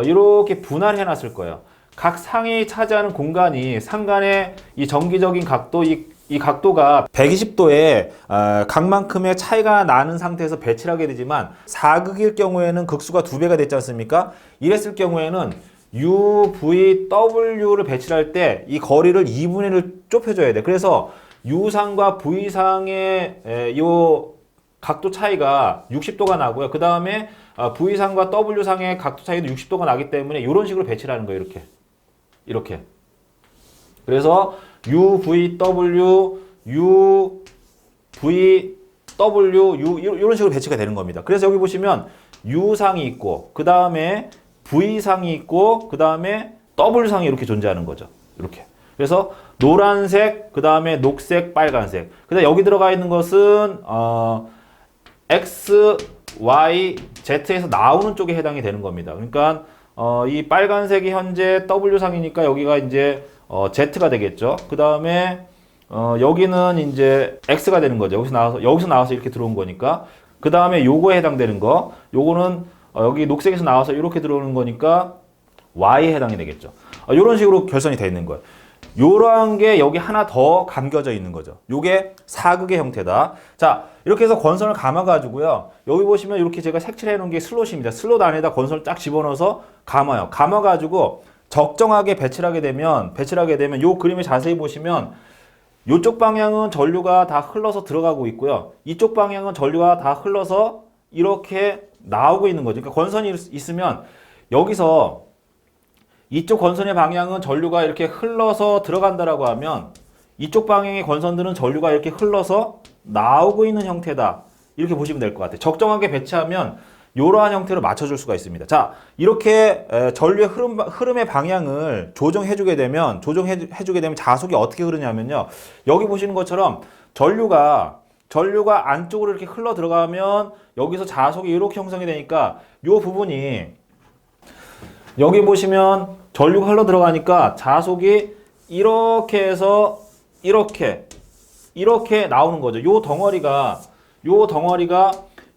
A: 이렇게 분할해 놨을 거예요. 각 상이 차지하는 공간이 상간의 이 정기적인 각도, 이 각도가 120도에 각만큼의 차이가 나는 상태에서 배치를 하게 되지만 4극일 경우에는 극수가 2배가 됐지 않습니까? 이랬을 경우에는 U, V, W를 배치를 할 때 이 거리를 2분의 1을 좁혀줘야 돼. 그래서 U상과 V상의 이 각도 차이가 60도가 나고요. 그 다음에 V상과 W상의 각도 차이도 60도가 나기 때문에 이런 식으로 배치를 하는 거예요. 이렇게. 그래서 U, V, W, U, V, W, U 이런 식으로 배치가 되는 겁니다. 그래서 여기 보시면 U상이 있고 그 다음에 V상이 있고 그 다음에 W상이 이렇게 존재하는 거죠. 이렇게. 그래서 노란색, 그 다음에 녹색, 빨간색. 그 다음에 여기 들어가 있는 것은 X, Y, Z에서 나오는 쪽에 해당이 되는 겁니다. 그러니까 이 빨간색이 현재 W상이니까 여기가 이제 Z가 되겠죠. 그 다음에 여기는 이제 X가 되는 거죠. 여기서 나와서 이렇게 들어온 거니까. 그 다음에 요거에 해당되는 거, 요거는 여기 녹색에서 나와서 이렇게 들어오는 거니까 Y에 해당이 되겠죠. 이런 식으로 결선이 되어 있는 거예요. 요런 게 여기 하나 더 감겨져 있는 거죠. 요게 4극의 형태다. 자, 이렇게 해서 권선을 감아가지고요. 여기 보시면 이렇게 제가 색칠해 놓은 게 슬롯입니다. 슬롯 안에다 권선을 딱 집어넣어서 감아요. 감아가지고 적정하게 배치를 하게 되면 요 그림을 자세히 보시면 이쪽 방향은 전류가 다 흘러서 들어가고 있고요. 이쪽 방향은 전류가 다 흘러서 이렇게 나오고 있는 거죠. 그러니까 권선이 있으면 여기서 이쪽 권선의 방향은 전류가 이렇게 흘러서 들어간다라고 하면 이쪽 방향의 권선들은 전류가 이렇게 흘러서 나오고 있는 형태다. 이렇게 보시면 될 것 같아요. 적정하게 배치하면 이러한 형태로 맞춰줄 수가 있습니다. 자, 이렇게 전류의 흐름의 방향을 조정해주게 되면 자속이 어떻게 흐르냐면요. 여기 보시는 것처럼 전류가 안쪽으로 이렇게 흘러 들어가면 여기서 자속이 이렇게 형성이 되니까 이 부분이 여기 보시면 전류가 흘러 들어가니까 자속이 이렇게 해서 이렇게 나오는 거죠. 요 덩어리가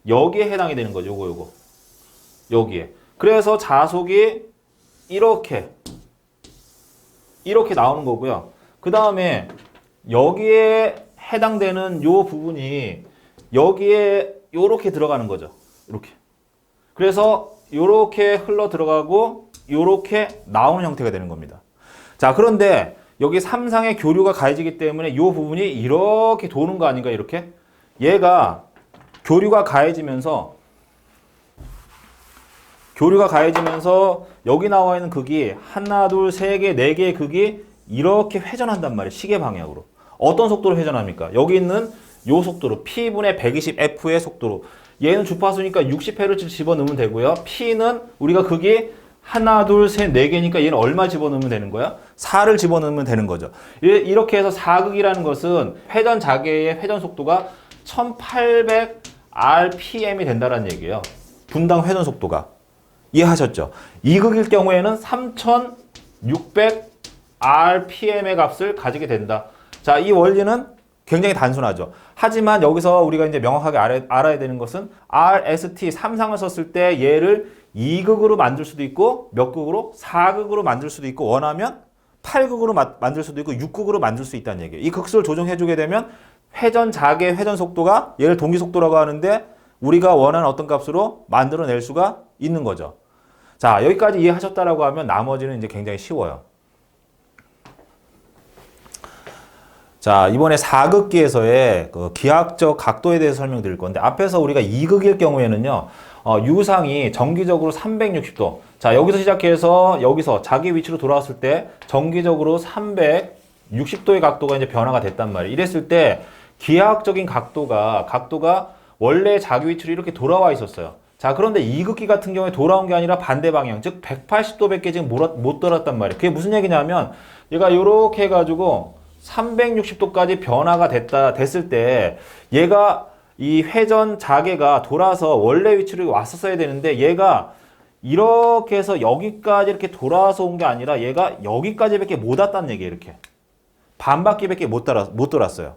A: 여기에 해당이 되는 거죠. 요거. 여기에. 그래서 자속이 이렇게 나오는 거고요. 그 다음에 여기에 해당되는 요 부분이 여기에 요렇게 들어가는 거죠. 이렇게. 그래서 요렇게 흘러 들어가고 요렇게 나오는 형태가 되는 겁니다. 자, 그런데 여기 3상의 교류가 가해지기 때문에 요 부분이 이렇게 도는 거 아닌가, 이렇게? 얘가 교류가 가해지면서 여기 나와 있는 극이 하나, 둘, 세 개, 네 개의 극이 이렇게 회전한단 말이에요. 시계 방향으로. 어떤 속도로 회전합니까? 여기 있는 요 속도로 P분의 120F의 속도로. 얘는 주파수니까 60Hz 집어넣으면 되고요. P는 우리가 극이 하나, 둘, 셋, 네 개니까 얘는 얼마 집어넣으면 되는 거야? 4를 집어넣으면 되는 거죠. 이렇게 해서 4극이라는 것은 회전 자계의 회전 속도가 1800rpm이 된다는 얘기예요. 분당 회전 속도가. 이해하셨죠? 2극일 경우에는 3600rpm의 값을 가지게 된다. 자, 이 원리는 굉장히 단순하죠. 하지만 여기서 우리가 이제 명확하게 알아야 되는 것은 RST 3상을 썼을 때 얘를 2극으로 만들 수도 있고 몇 극으로? 4극으로 만들 수도 있고 원하면 8극으로 만들 수도 있고 6극으로 만들 수 있다는 얘기예요. 이 극수를 조정해주게 되면 회전 자계 회전 속도가 얘를 동기 속도라고 하는데 우리가 원하는 어떤 값으로 만들어낼 수가 있는 거죠. 자, 여기까지 이해하셨다라고 하면 나머지는 이제 굉장히 쉬워요. 자, 이번에 4극기에서의 그 기하학적 각도에 대해서 설명드릴 건데 앞에서 우리가 2극일 경우에는요. 유상이 정기적으로 360도. 자, 여기서 시작해서 여기서 자기 위치로 돌아왔을 때 정기적으로 360도의 각도가 이제 변화가 됐단 말이에요. 이랬을 때 기하학적인 각도가 원래 자기 위치로 이렇게 돌아와 있었어요. 자, 그런데 이극기 같은 경우에 돌아온 게 아니라 반대 방향, 즉 180도밖에 지금 못 돌았단 말이에요. 그게 무슨 얘기냐면 얘가 이렇게 해가지고 360도까지 변화가 됐을 때 얘가 이 회전 자개가 돌아서 원래 위치로 왔었어야 되는데 얘가 이렇게 해서 여기까지 이렇게 돌아서 온 게 아니라 얘가 여기까지밖에 못 왔다는 얘기예요. 이렇게 반바퀴밖에 못 돌았어요.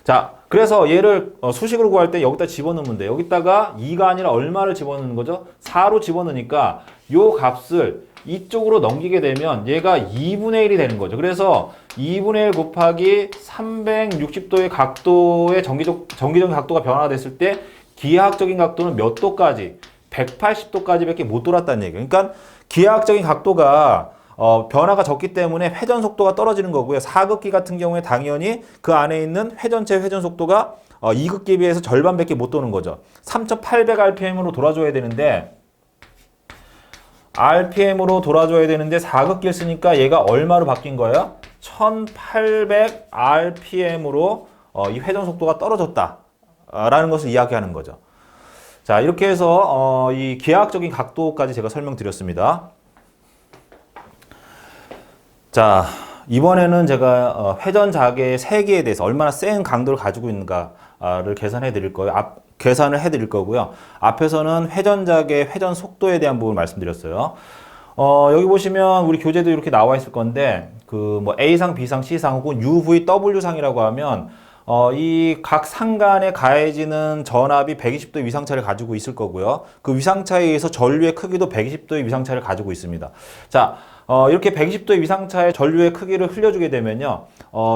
A: 자, 그래서 얘를 수식으로 구할 때 여기다 집어넣으면 돼요. 여기다가 2가 아니라 얼마를 집어넣는 거죠? 4로 집어넣으니까 요 값을 이쪽으로 넘기게 되면 얘가 2분의 1이 되는 거죠. 그래서 2분의 1 곱하기 360도의 각도의 정기적인 각도가 변화가 됐을 때 기하학적인 각도는 몇 도까지? 180도까지밖에 못 돌았다는 얘기예요. 그러니까 기하학적인 각도가 변화가 적기 때문에 회전 속도가 떨어지는 거고요. 사극기 같은 경우에 당연히 그 안에 있는 회전체 회전 속도가 이극기에 비해서 절반밖에 못 도는 거죠. 3800rpm으로 돌아줘야 되는데 RPM으로 돌아줘야 되는데 사극기를 쓰니까 얘가 얼마로 바뀐 거예요? 1800rpm으로 이 회전 속도가 떨어졌다 라는 것을 이야기하는 거죠. 자, 이렇게 해서 이 기하학적인 각도까지 제가 설명드렸습니다. 자, 이번에는 제가 회전 자개의 세기에 대해서 얼마나 센 강도를 가지고 있는가를 계산해 드릴 거예요. 계산을 해 드릴 거고요. 앞에서는 회전 자개의 회전 속도에 대한 부분을 말씀드렸어요. 여기 보시면 우리 교재도 이렇게 나와 있을 건데 그 뭐 A상, B상, C상 혹은 UVW상이라고 하면 이 각 상간에 가해지는 전압이 120도 위상차를 가지고 있을 거고요. 그 위상차에 의해서 전류의 크기도 120도의 위상차를 가지고 있습니다. 자, 이렇게 120도의 위상차의 전류의 크기를 흘려주게 되면요.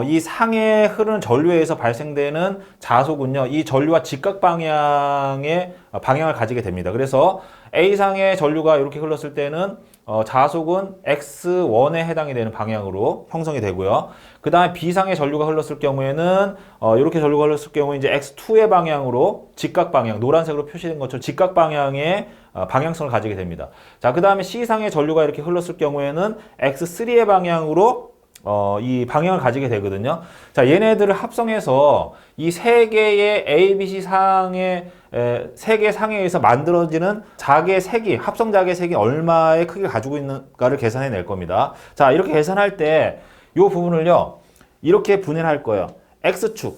A: 이 상에 흐르는 전류에 의해서 발생되는 자속은요. 이 전류와 직각 방향의 방향을 가지게 됩니다. 그래서 A상의 전류가 이렇게 흘렀을 때는 자속은 X1에 해당이 되는 방향으로 형성이 되고요. 그 다음에 B상의 전류가 흘렀을 경우에는 이렇게 전류가 흘렀을 경우에 이제 X2의 방향으로 직각 방향, 노란색으로 표시된 것처럼 직각 방향의 방향성을 가지게 됩니다. 자, 그 다음에 C상의 전류가 이렇게 흘렀을 경우에는 X3의 방향으로 이 방향을 가지게 되거든요. 자, 얘네들을 합성해서 이 세 개의 A, B, C 상의 세 개 상에 의해서 만들어지는 자개 세기, 합성 자개 세기 얼마의 크기를 가지고 있는가를 계산해 낼 겁니다. 자, 이렇게 계산할 때 이 부분을요, 이렇게 분해를 할 거예요. X축,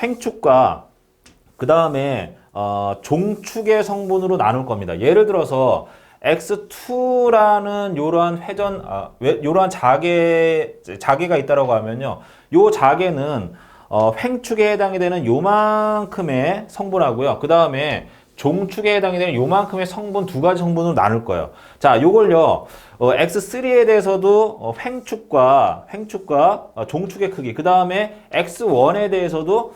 A: 횡축과 그 다음에 종축의 성분으로 나눌 겁니다. 예를 들어서 X2라는 요러한 요러한 자개가 있다라고 하면요. 요 자개는 횡축에 해당이 되는 요만큼의 성분하고요. 그 다음에 종축에 해당이 되는 요만큼의 성분 두 가지 성분으로 나눌 거예요. 자, 요걸요. X3에 대해서도 횡축과 종축의 크기, 그 다음에 X1에 대해서도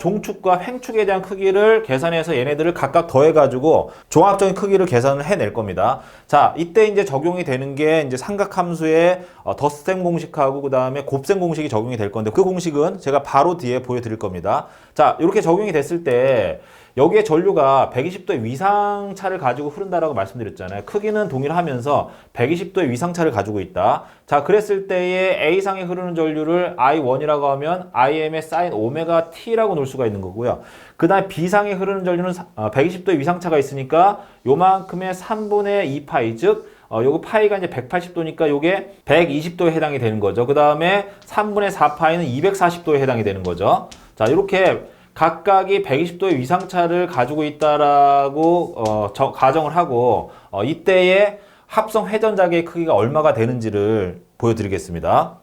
A: 종축과 횡축에 대한 크기를 계산해서 얘네들을 각각 더해가지고 종합적인 크기를 계산을 해낼 겁니다. 자, 이때 이제 적용이 되는 게 이제 삼각함수의 덧셈 공식하고 그 다음에 곱셈 공식이 적용이 될 건데 그 공식은 제가 바로 뒤에 보여드릴 겁니다. 자, 이렇게 적용이 됐을 때 여기에 전류가 120도의 위상차를 가지고 흐른다라고 말씀드렸잖아요. 크기는 동일하면서 120도의 위상차를 가지고 있다. 자, 그랬을 때에 A상에 흐르는 전류를 I1이라고 하면 IM의 사인 오메가 T라고 놓을 수가 있는 거고요. 그 다음에 B상에 흐르는 전류는 120도의 위상차가 있으니까 요만큼의 3분의 2파이, 즉 요거 파이가 이제 180도니까 요게 120도에 해당이 되는 거죠. 그 다음에 3분의 4파이는 240도에 해당이 되는 거죠. 자, 이렇게 각각이 120도의 위상차를 가지고 있다라고 가정을 하고 이때의 합성 회전자개의 크기가 얼마가 되는지를 보여드리겠습니다.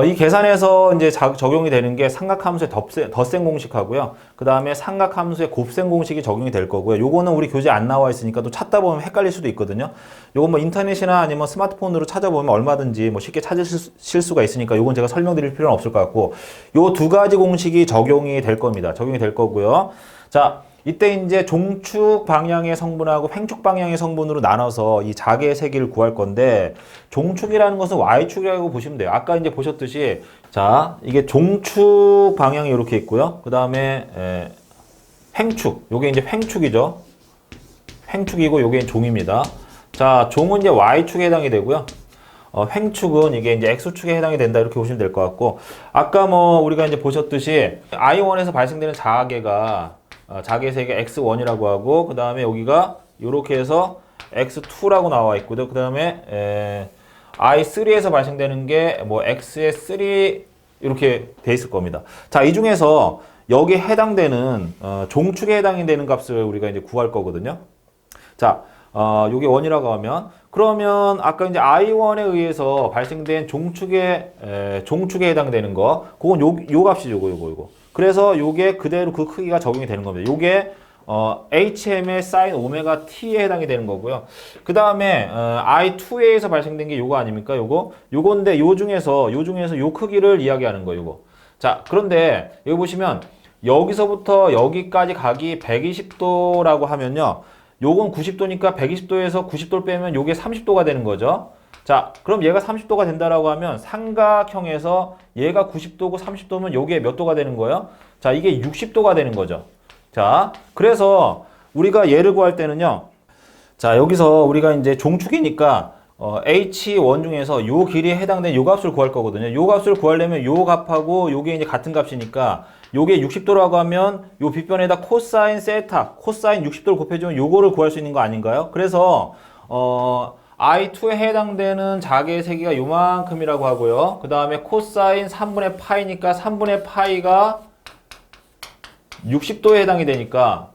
A: 이 계산에서 이제 적용이 되는 게 삼각함수의 덧셈 공식하고요. 그 다음에 삼각함수의 곱셈 공식이 적용이 될 거고요. 요거는 우리 교재에 안 나와 있으니까 또 찾다 보면 헷갈릴 수도 있거든요. 요건 뭐 인터넷이나 아니면 스마트폰으로 찾아보면 얼마든지 뭐 쉽게 찾으실 수가 있으니까 요건 제가 설명드릴 필요는 없을 것 같고 요 두 가지 공식이 적용이 될 겁니다. 적용이 될 거고요. 자, 이때 이제 종축 방향의 성분하고 횡축 방향의 성분으로 나눠서 이 자개의 세기를 구할 건데 종축이라는 것은 Y축이라고 보시면 돼요. 아까 이제 보셨듯이 자, 이게 종축 방향이 이렇게 있고요. 그 다음에 횡축. 요게 이제 횡축이죠. 횡축이고 요게 종입니다. 자, 종은 이제 Y축에 해당이 되고요. 횡축은 이게 이제 X축에 해당이 된다 이렇게 보시면 될 것 같고, 아까 뭐 우리가 이제 보셨듯이 I1에서 발생되는 자계가 자계 세계 X1이라고 하고, 그 다음에 여기가 이렇게 해서 X2라고 나와 있고요. 그 다음에 I3에서 발생되는 게 뭐 X의 3 이렇게 돼 있을 겁니다. 자, 이 중에서 여기에 해당되는 종축에 해당이 되는 값을 우리가 이제 구할 거거든요. 자, 요게 1이라고 하면, 그러면 아까 이제 I1에 의해서 발생된 종축에 해당되는 거, 그건 요 값이죠, 요거. 그래서 요게 그대로 그 크기가 적용이 되는 겁니다. 요게 HM의 sin 오메가 t에 해당이 되는 거고요. 그 다음에 I2에 의해서 발생된 게 요거 아닙니까? 요건데 요 중에서 요 크기를 이야기하는 거예요, 요거. 자, 그런데 여기 보시면 여기서부터 여기까지 각이 120도라고 하면요. 요건 90도니까 120도에서 90도를 빼면 요게 30도가 되는 거죠. 자, 그럼 얘가 30도가 된다라고 하면 삼각형에서 얘가 90도고 30도면 요게 몇 도가 되는 거예요? 자, 이게 60도가 되는 거죠. 자, 그래서 우리가 얘를 구할 때는요. 자, 여기서 우리가 이제 종축이니까 H1 중에서 요 길이에 해당되는 요 값을 구할 거거든요. 요 값을 구하려면 요 값하고 요게 이제 같은 값이니까 요게 60도라고 하면 요 빗변에다 코사인 세타, 코사인 60도를 곱해주면 요거를 구할 수 있는 거 아닌가요? 그래서 I2에 해당되는 자계의 세기가 요만큼이라고 하고요. 그 다음에 코사인 3분의 파이니까 3분의 파이가 60도에 해당이 되니까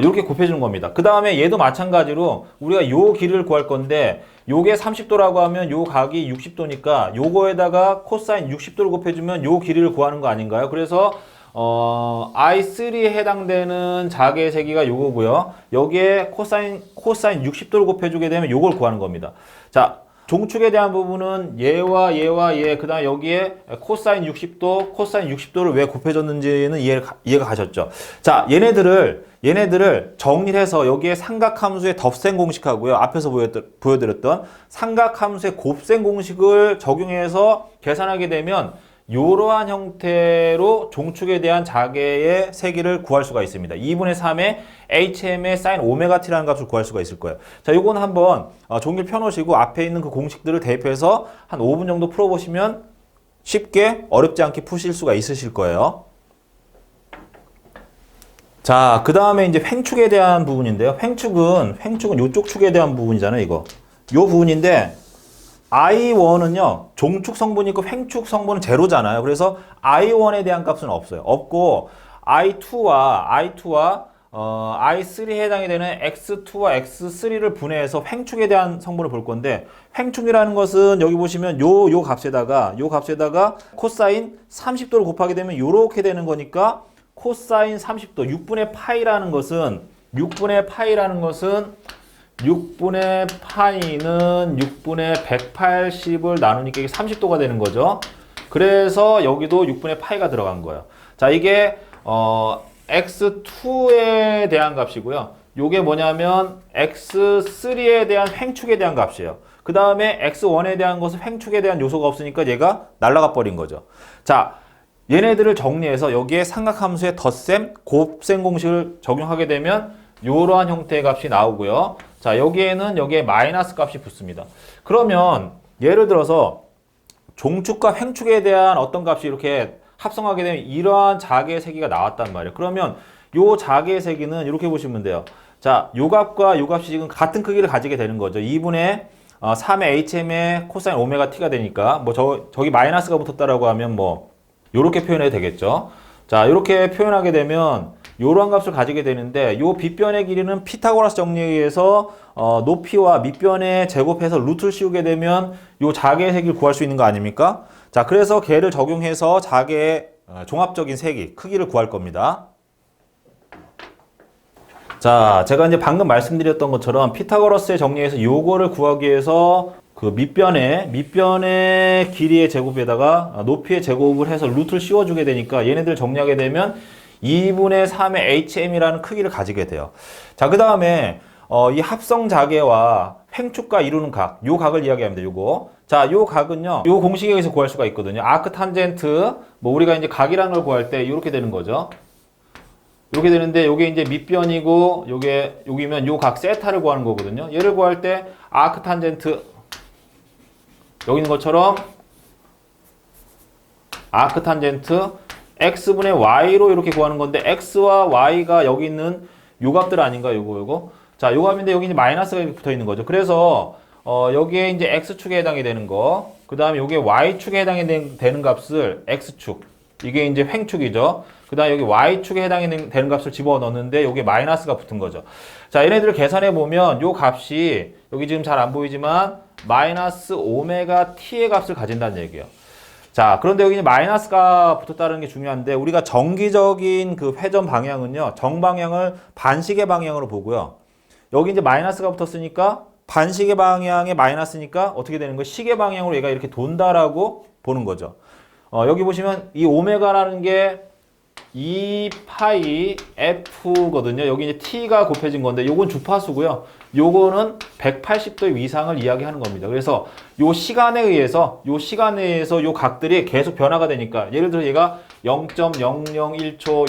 A: 이렇게 곱해주는 겁니다. 그 다음에 얘도 마찬가지로 우리가 요 길이를 구할 건데 요게 30도라고 하면 요 각이 60도니까 요거에다가 코사인 60도를 곱해주면 요 길이를 구하는 거 아닌가요? 그래서 I3에 해당되는 자계의 세기가 요거고요. 여기에 코사인 60도를 곱해주게 되면 요걸 구하는 겁니다. 자, 종축에 대한 부분은 얘와 얘, 그 다음에 여기에 코사인 60도를 왜 곱해줬는지는 이해가 가셨죠? 자, 얘네들을 정리를 해서 여기에 삼각함수의 덧셈 공식하고요. 앞에서 보여드렸던 삼각함수의 곱셈 공식을 적용해서 계산하게 되면 이러한 형태로 종축에 대한 자계의 세기를 구할 수가 있습니다. 2분의 3의 HM의 sin 오메가 t라는 값을 구할 수가 있을 거예요. 자, 요건 한번 종이를 펴놓으시고 앞에 있는 그 공식들을 대입해서 한 5분 정도 풀어보시면 쉽게 어렵지 않게 푸실 수가 있으실 거예요. 자, 그 다음에 이제 횡축에 대한 부분인데요. 횡축은 요쪽 축에 대한 부분이잖아요, 이거. 요 부분인데, I1은요, 종축 성분이 있고 횡축 성분은 제로잖아요. 그래서 I1에 대한 값은 없어요. 없고, I2와 I3에 해당이 되는 X2와 X3를 분해해서 횡축에 대한 성분을 볼 건데, 횡축이라는 것은 여기 보시면 요 값에다가 코사인 30도를 곱하게 되면 요렇게 되는 거니까, 코사인 30도, 6분의 파이라는 것은 6분의 파이는 6분의 180을 나누니까 이게 30도가 되는 거죠. 그래서 여기도 6분의 파이가 들어간 거예요. 자, 이게 X2에 대한 값이고요. 요게 뭐냐면 X3에 대한 횡축에 대한 값이에요. 그 다음에 X1에 대한 것은 횡축에 대한 요소가 없으니까 얘가 날아가 버린 거죠. 자, 얘네들을 정리해서 여기에 삼각함수의 덧셈, 곱셈 공식을 적용하게 되면 이러한 형태의 값이 나오고요. 자, 여기에 마이너스 값이 붙습니다. 그러면 예를 들어서 종축과 횡축에 대한 어떤 값이 이렇게 합성하게 되면 이러한 자계의 세기가 나왔단 말이에요. 그러면 이 자계의 세기는 이렇게 보시면 돼요. 자, 요 값과 요 값이 지금 같은 크기를 가지게 되는 거죠. 2분의 3의 HM의 코사인 오메가 t가 되니까 뭐 저기 마이너스가 붙었다라고 하면 뭐 요렇게 표현해도 되겠죠. 자, 이렇게 표현하게 되면 요러한 값을 가지게 되는데 요 빗변의 길이는 피타고라스 정리에 의해서 높이와 밑변의 제곱해서 루트를 씌우게 되면 요 자계의 세기를 구할 수 있는 거 아닙니까? 자, 그래서 걔를 적용해서 자계의 종합적인 세기, 크기를 구할 겁니다. 자, 제가 이제 방금 말씀드렸던 것처럼 피타고라스의 정리에서 요거를 구하기 위해서 그 밑변의 길이의 제곱에다가 높이의 제곱을 해서 루트를 씌워주게 되니까 얘네들 정리하게 되면 2분의 3의 HM이라는 크기를 가지게 돼요. 자, 그 다음에 이 합성 자계와 횡축과 이루는 각, 요 각을 이야기합니다. 요거. 자, 요 각은요, 요 공식에 의해서 구할 수가 있거든요. 아크 탄젠트, 뭐 우리가 이제 각이라는 걸 구할 때 이렇게 되는 거죠.
B: 이렇게 되는데 요게 이제 밑변이고 요게 여기면 요 각 세타를 구하는 거거든요. 얘를 구할 때 아크 탄젠트 여기 있는 것처럼 아크 탄젠트 x분의 y로 이렇게 구하는 건데 x와 y가 여기 있는 요 값들 아닌가 요거 자, 요 값인데 여기 이제 마이너스가 이렇게 붙어 있는 거죠. 그래서 여기에 이제 x축에 해당이 되는 거, 그 다음에 요게 y축에 해당이 되는 값을 x축, 이게 이제 횡축이죠. 그 다음에 여기 y축에 해당이 되는 값을 집어넣는데 요게 마이너스가 붙은 거죠. 자, 얘네들을 계산해 보면 요 값이 여기 지금 잘 안 보이지만 마이너스 오메가 t의 값을 가진다는 얘기예요. 자, 그런데 여기 마이너스가 붙었다는 게 중요한데 우리가 정기적인 그 회전 방향은요, 정방향을 반시계 방향으로 보고요. 여기 이제 마이너스가 붙었으니까 반시계 방향의 마이너스니까 어떻게 되는 거예요? 시계 방향으로 얘가 이렇게 돈다라고 보는 거죠. 여기 보시면 이 오메가라는 게 2파이 f거든요. 여기 이제 t가 곱해진 건데 요건 주파수고요. 요거는 180도 위상을 이야기하는 겁니다. 그래서 요 시간에 의해서 요 각들이 계속 변화가 되니까 예를 들어 얘가 0.001초,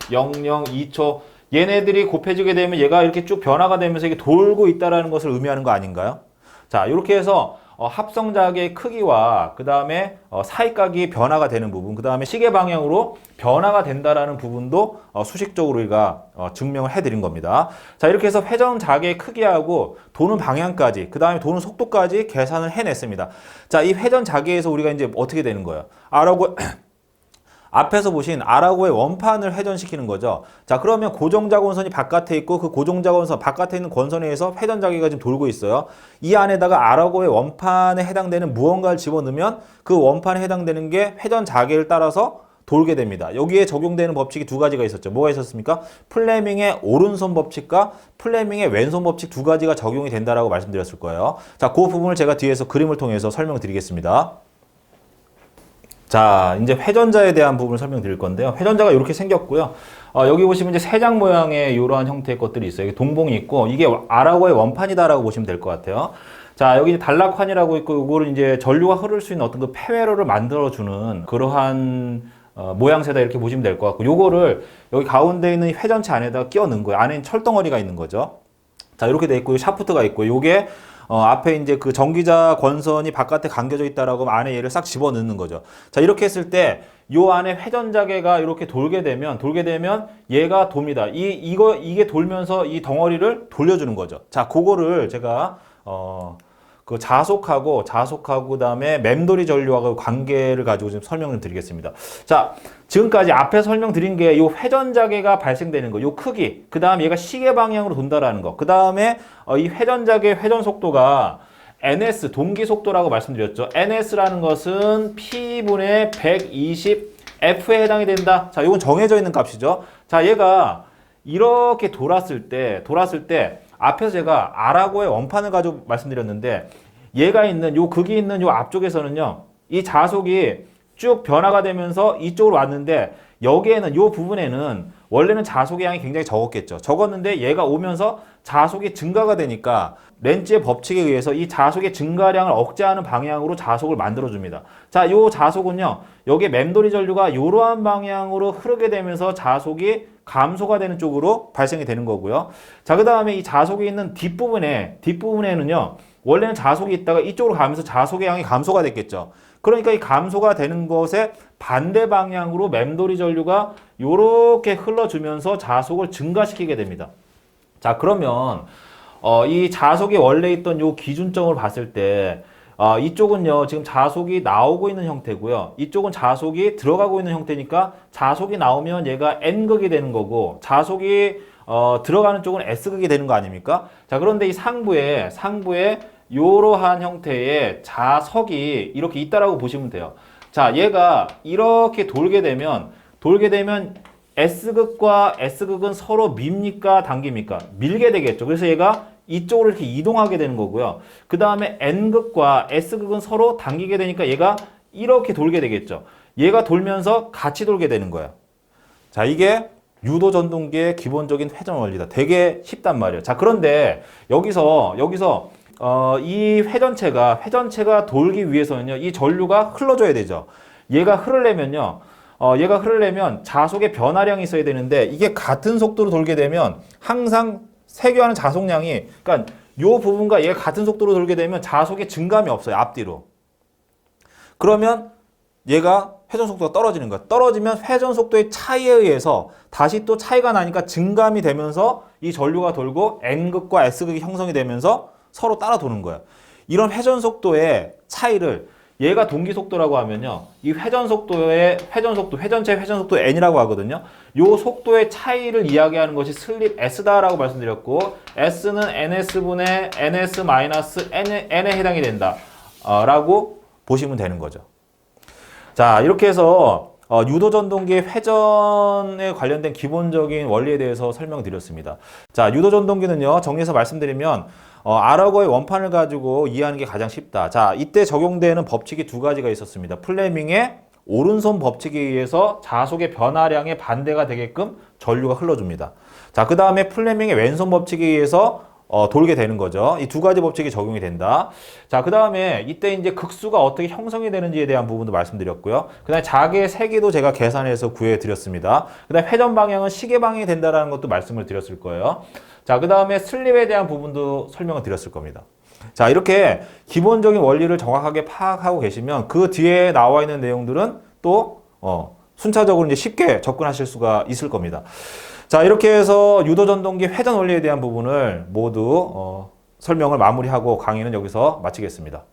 B: 0.002초 얘네들이 곱해지게 되면 얘가 이렇게 쭉 변화가 되면서 이게 돌고 있다라는 것을 의미하는 거 아닌가요? 자, 이렇게 해서 합성자계의 크기와 그 다음에 사이각이 변화가 되는 부분, 그 다음에 시계 방향으로 변화가 된다라는 부분도 수식적으로 우리가 증명을 해드린 겁니다. 자, 이렇게 해서 회전자계의 크기하고 도는 방향까지, 그 다음에 도는 속도까지 계산을 해냈습니다. 자, 이 회전자계에서 우리가 이제 어떻게 되는 거예요? R하고 앞에서 보신 R하고의 원판을 회전시키는 거죠. 자, 그러면 고정자권선이 바깥에 있고 그 고정자권선 바깥에 있는 권선에 의해서 회전자계가 지금 돌고 있어요. 이 안에다가 R하고의 원판에 해당되는 무언가를 집어넣으면 그 원판에 해당되는 게 회전자계를 따라서 돌게 됩니다. 여기에 적용되는 법칙이 두 가지가 있었죠. 뭐가 있었습니까? 플레밍의 오른손 법칙과 플레밍의 왼손 법칙 두 가지가 적용이 된다라고 말씀드렸을 거예요. 자, 그 부분을 제가 뒤에서 그림을 통해서 설명드리겠습니다. 자, 이제 회전자에 대한 부분을 설명드릴 건데요. 회전자가 이렇게 생겼고요. 여기 보시면 이제 세장 모양의 이러한 형태의 것들이 있어요. 동봉이 있고 이게 R하고의 원판이다라고 보시면 될 것 같아요. 자, 여기 단락환이라고 있고 이거를 이제 전류가 흐를 수 있는 어떤 그 폐회로를 만들어주는 그러한 모양새다 이렇게 보시면 될 것 같고 요거를 여기 가운데 있는 회전체 안에다가 끼워 넣은 거예요. 안에 철덩어리가 있는 거죠. 자, 이렇게 돼 있고 샤프트가 있고 요게 앞에 이제 그 전기자 권선이 바깥에 감겨져 있다라고 하면 안에 얘를 싹 집어넣는 거죠. 자, 이렇게 했을 때 요 안에 회전자계가 이렇게 돌게 되면 얘가 돕니다. 이게 돌면서 이 덩어리를 돌려주는 거죠. 자, 그거를 제가 그 자속하고 그다음에 맴돌이 전류하고 관계를 가지고 지금 설명을 드리겠습니다. 자, 지금까지 앞에 설명드린 게 이 회전자계가 발생되는 거, 이 크기, 그 다음 얘가 시계 방향으로 돈다라는 거, 그 다음에 이 회전자계 회전 속도가 ns 동기 속도라고 말씀드렸죠. ns라는 것은 p분의 120f에 해당이 된다. 자, 이건 정해져 있는 값이죠. 자, 얘가 이렇게 돌았을 때 앞에서 제가 R하고의 원판을 가지고 말씀드렸는데 얘가 있는 요 극이 있는 요 앞쪽에서는요 이 자속이 쭉 변화가 되면서 이쪽으로 왔는데 여기에는 요 부분에는 원래는 자속의 양이 굉장히 적었겠죠. 적었는데 얘가 오면서 자속이 증가가 되니까 렌츠의 법칙에 의해서 이 자속의 증가량을 억제하는 방향으로 자속을 만들어줍니다. 자, 요 자속은요 여기에 맴돌이 전류가 이러한 방향으로 흐르게 되면서 자속이 감소가 되는 쪽으로 발생이 되는 거고요. 자, 그 다음에 이 자속이 있는 뒷부분에는요 원래는 자속이 있다가 이쪽으로 가면서 자속의 양이 감소가 됐겠죠. 그러니까 이 감소가 되는 것에 반대 방향으로 맴돌이 전류가 이렇게 흘러주면서 자속을 증가시키게 됩니다. 자, 그러면 이 자속이 원래 있던 요 기준점을 봤을 때 이쪽은요 지금 자속이 나오고 있는 형태고요. 이쪽은 자속이 들어가고 있는 형태니까 자속이 나오면 얘가 N극이 되는 거고 자속이 들어가는 쪽은 S극이 되는 거 아닙니까? 자, 그런데 이 상부에 이러한 형태의 자석이 이렇게 있다라고 보시면 돼요. 자, 얘가 이렇게 돌게 되면 S극과 S극은 서로 밉니까 당깁니까? 밀게 되겠죠. 그래서 얘가 이쪽으로 이렇게 이동하게 되는 거고요. 그 다음에 N극과 S극은 서로 당기게 되니까 얘가 이렇게 돌게 되겠죠. 얘가 돌면서 같이 돌게 되는 거예요. 자, 이게 유도 전동기의 기본적인 회전 원리다. 되게 쉽단 말이에요. 자, 그런데 여기서 이 회전체가 돌기 위해서는요 이 전류가 흘러줘야 되죠. 얘가 흐르려면요 얘가 흐르려면 자속의 변화량이 있어야 되는데 이게 같은 속도로 돌게 되면 항상 세교하는 자속량이 그러니까 요 부분과 얘가 같은 속도로 돌게 되면 자속의 증감이 없어요. 앞뒤로. 그러면 얘가 회전 속도가 떨어지는 거야. 떨어지면 회전 속도의 차이에 의해서 다시 또 차이가 나니까 증감이 되면서 이 전류가 돌고 N극과 S극이 형성이 되면서 서로 따라 도는 거야. 이런 회전 속도의 차이를 얘가 동기 속도라고 하면요. 이 회전 속도의 회전체의 회전 속도 N이라고 하거든요. 요 속도의 차이를 이야기하는 것이 슬립 S다라고 말씀드렸고 S는 NS분의 NS-N에 해당이 된다. 라고 보시면 되는 거죠. 자, 이렇게 해서 유도 전동기의 회전에 관련된 기본적인 원리에 대해서 설명드렸습니다. 자, 유도 전동기는요, 정리해서 말씀드리면 아라고의 원판을 가지고 이해하는 게 가장 쉽다. 자, 이때 적용되는 법칙이 두 가지가 있었습니다. 플레밍의 오른손 법칙에 의해서 자속의 변화량의 반대가 되게끔 전류가 흘러줍니다. 자, 그 다음에 플레밍의 왼손 법칙에 의해서 돌게 되는 거죠. 이 두 가지 법칙이 적용이 된다. 자, 그 다음에 이때 이제 극수가 어떻게 형성이 되는지에 대한 부분도 말씀드렸고요. 그 다음에 자개의 세기도 제가 계산해서 구해드렸습니다. 그 다음에 회전 방향은 시계 방향이 된다는 것도 말씀을 드렸을 거예요. 자, 그 다음에 슬립에 대한 부분도 설명을 드렸을 겁니다. 자, 이렇게 기본적인 원리를 정확하게 파악하고 계시면 그 뒤에 나와 있는 내용들은 또 순차적으로 이제 쉽게 접근하실 수가 있을 겁니다. 자, 이렇게 해서 유도전동기 회전 원리에 대한 부분을 모두 설명을 마무리하고 강의는 여기서 마치겠습니다.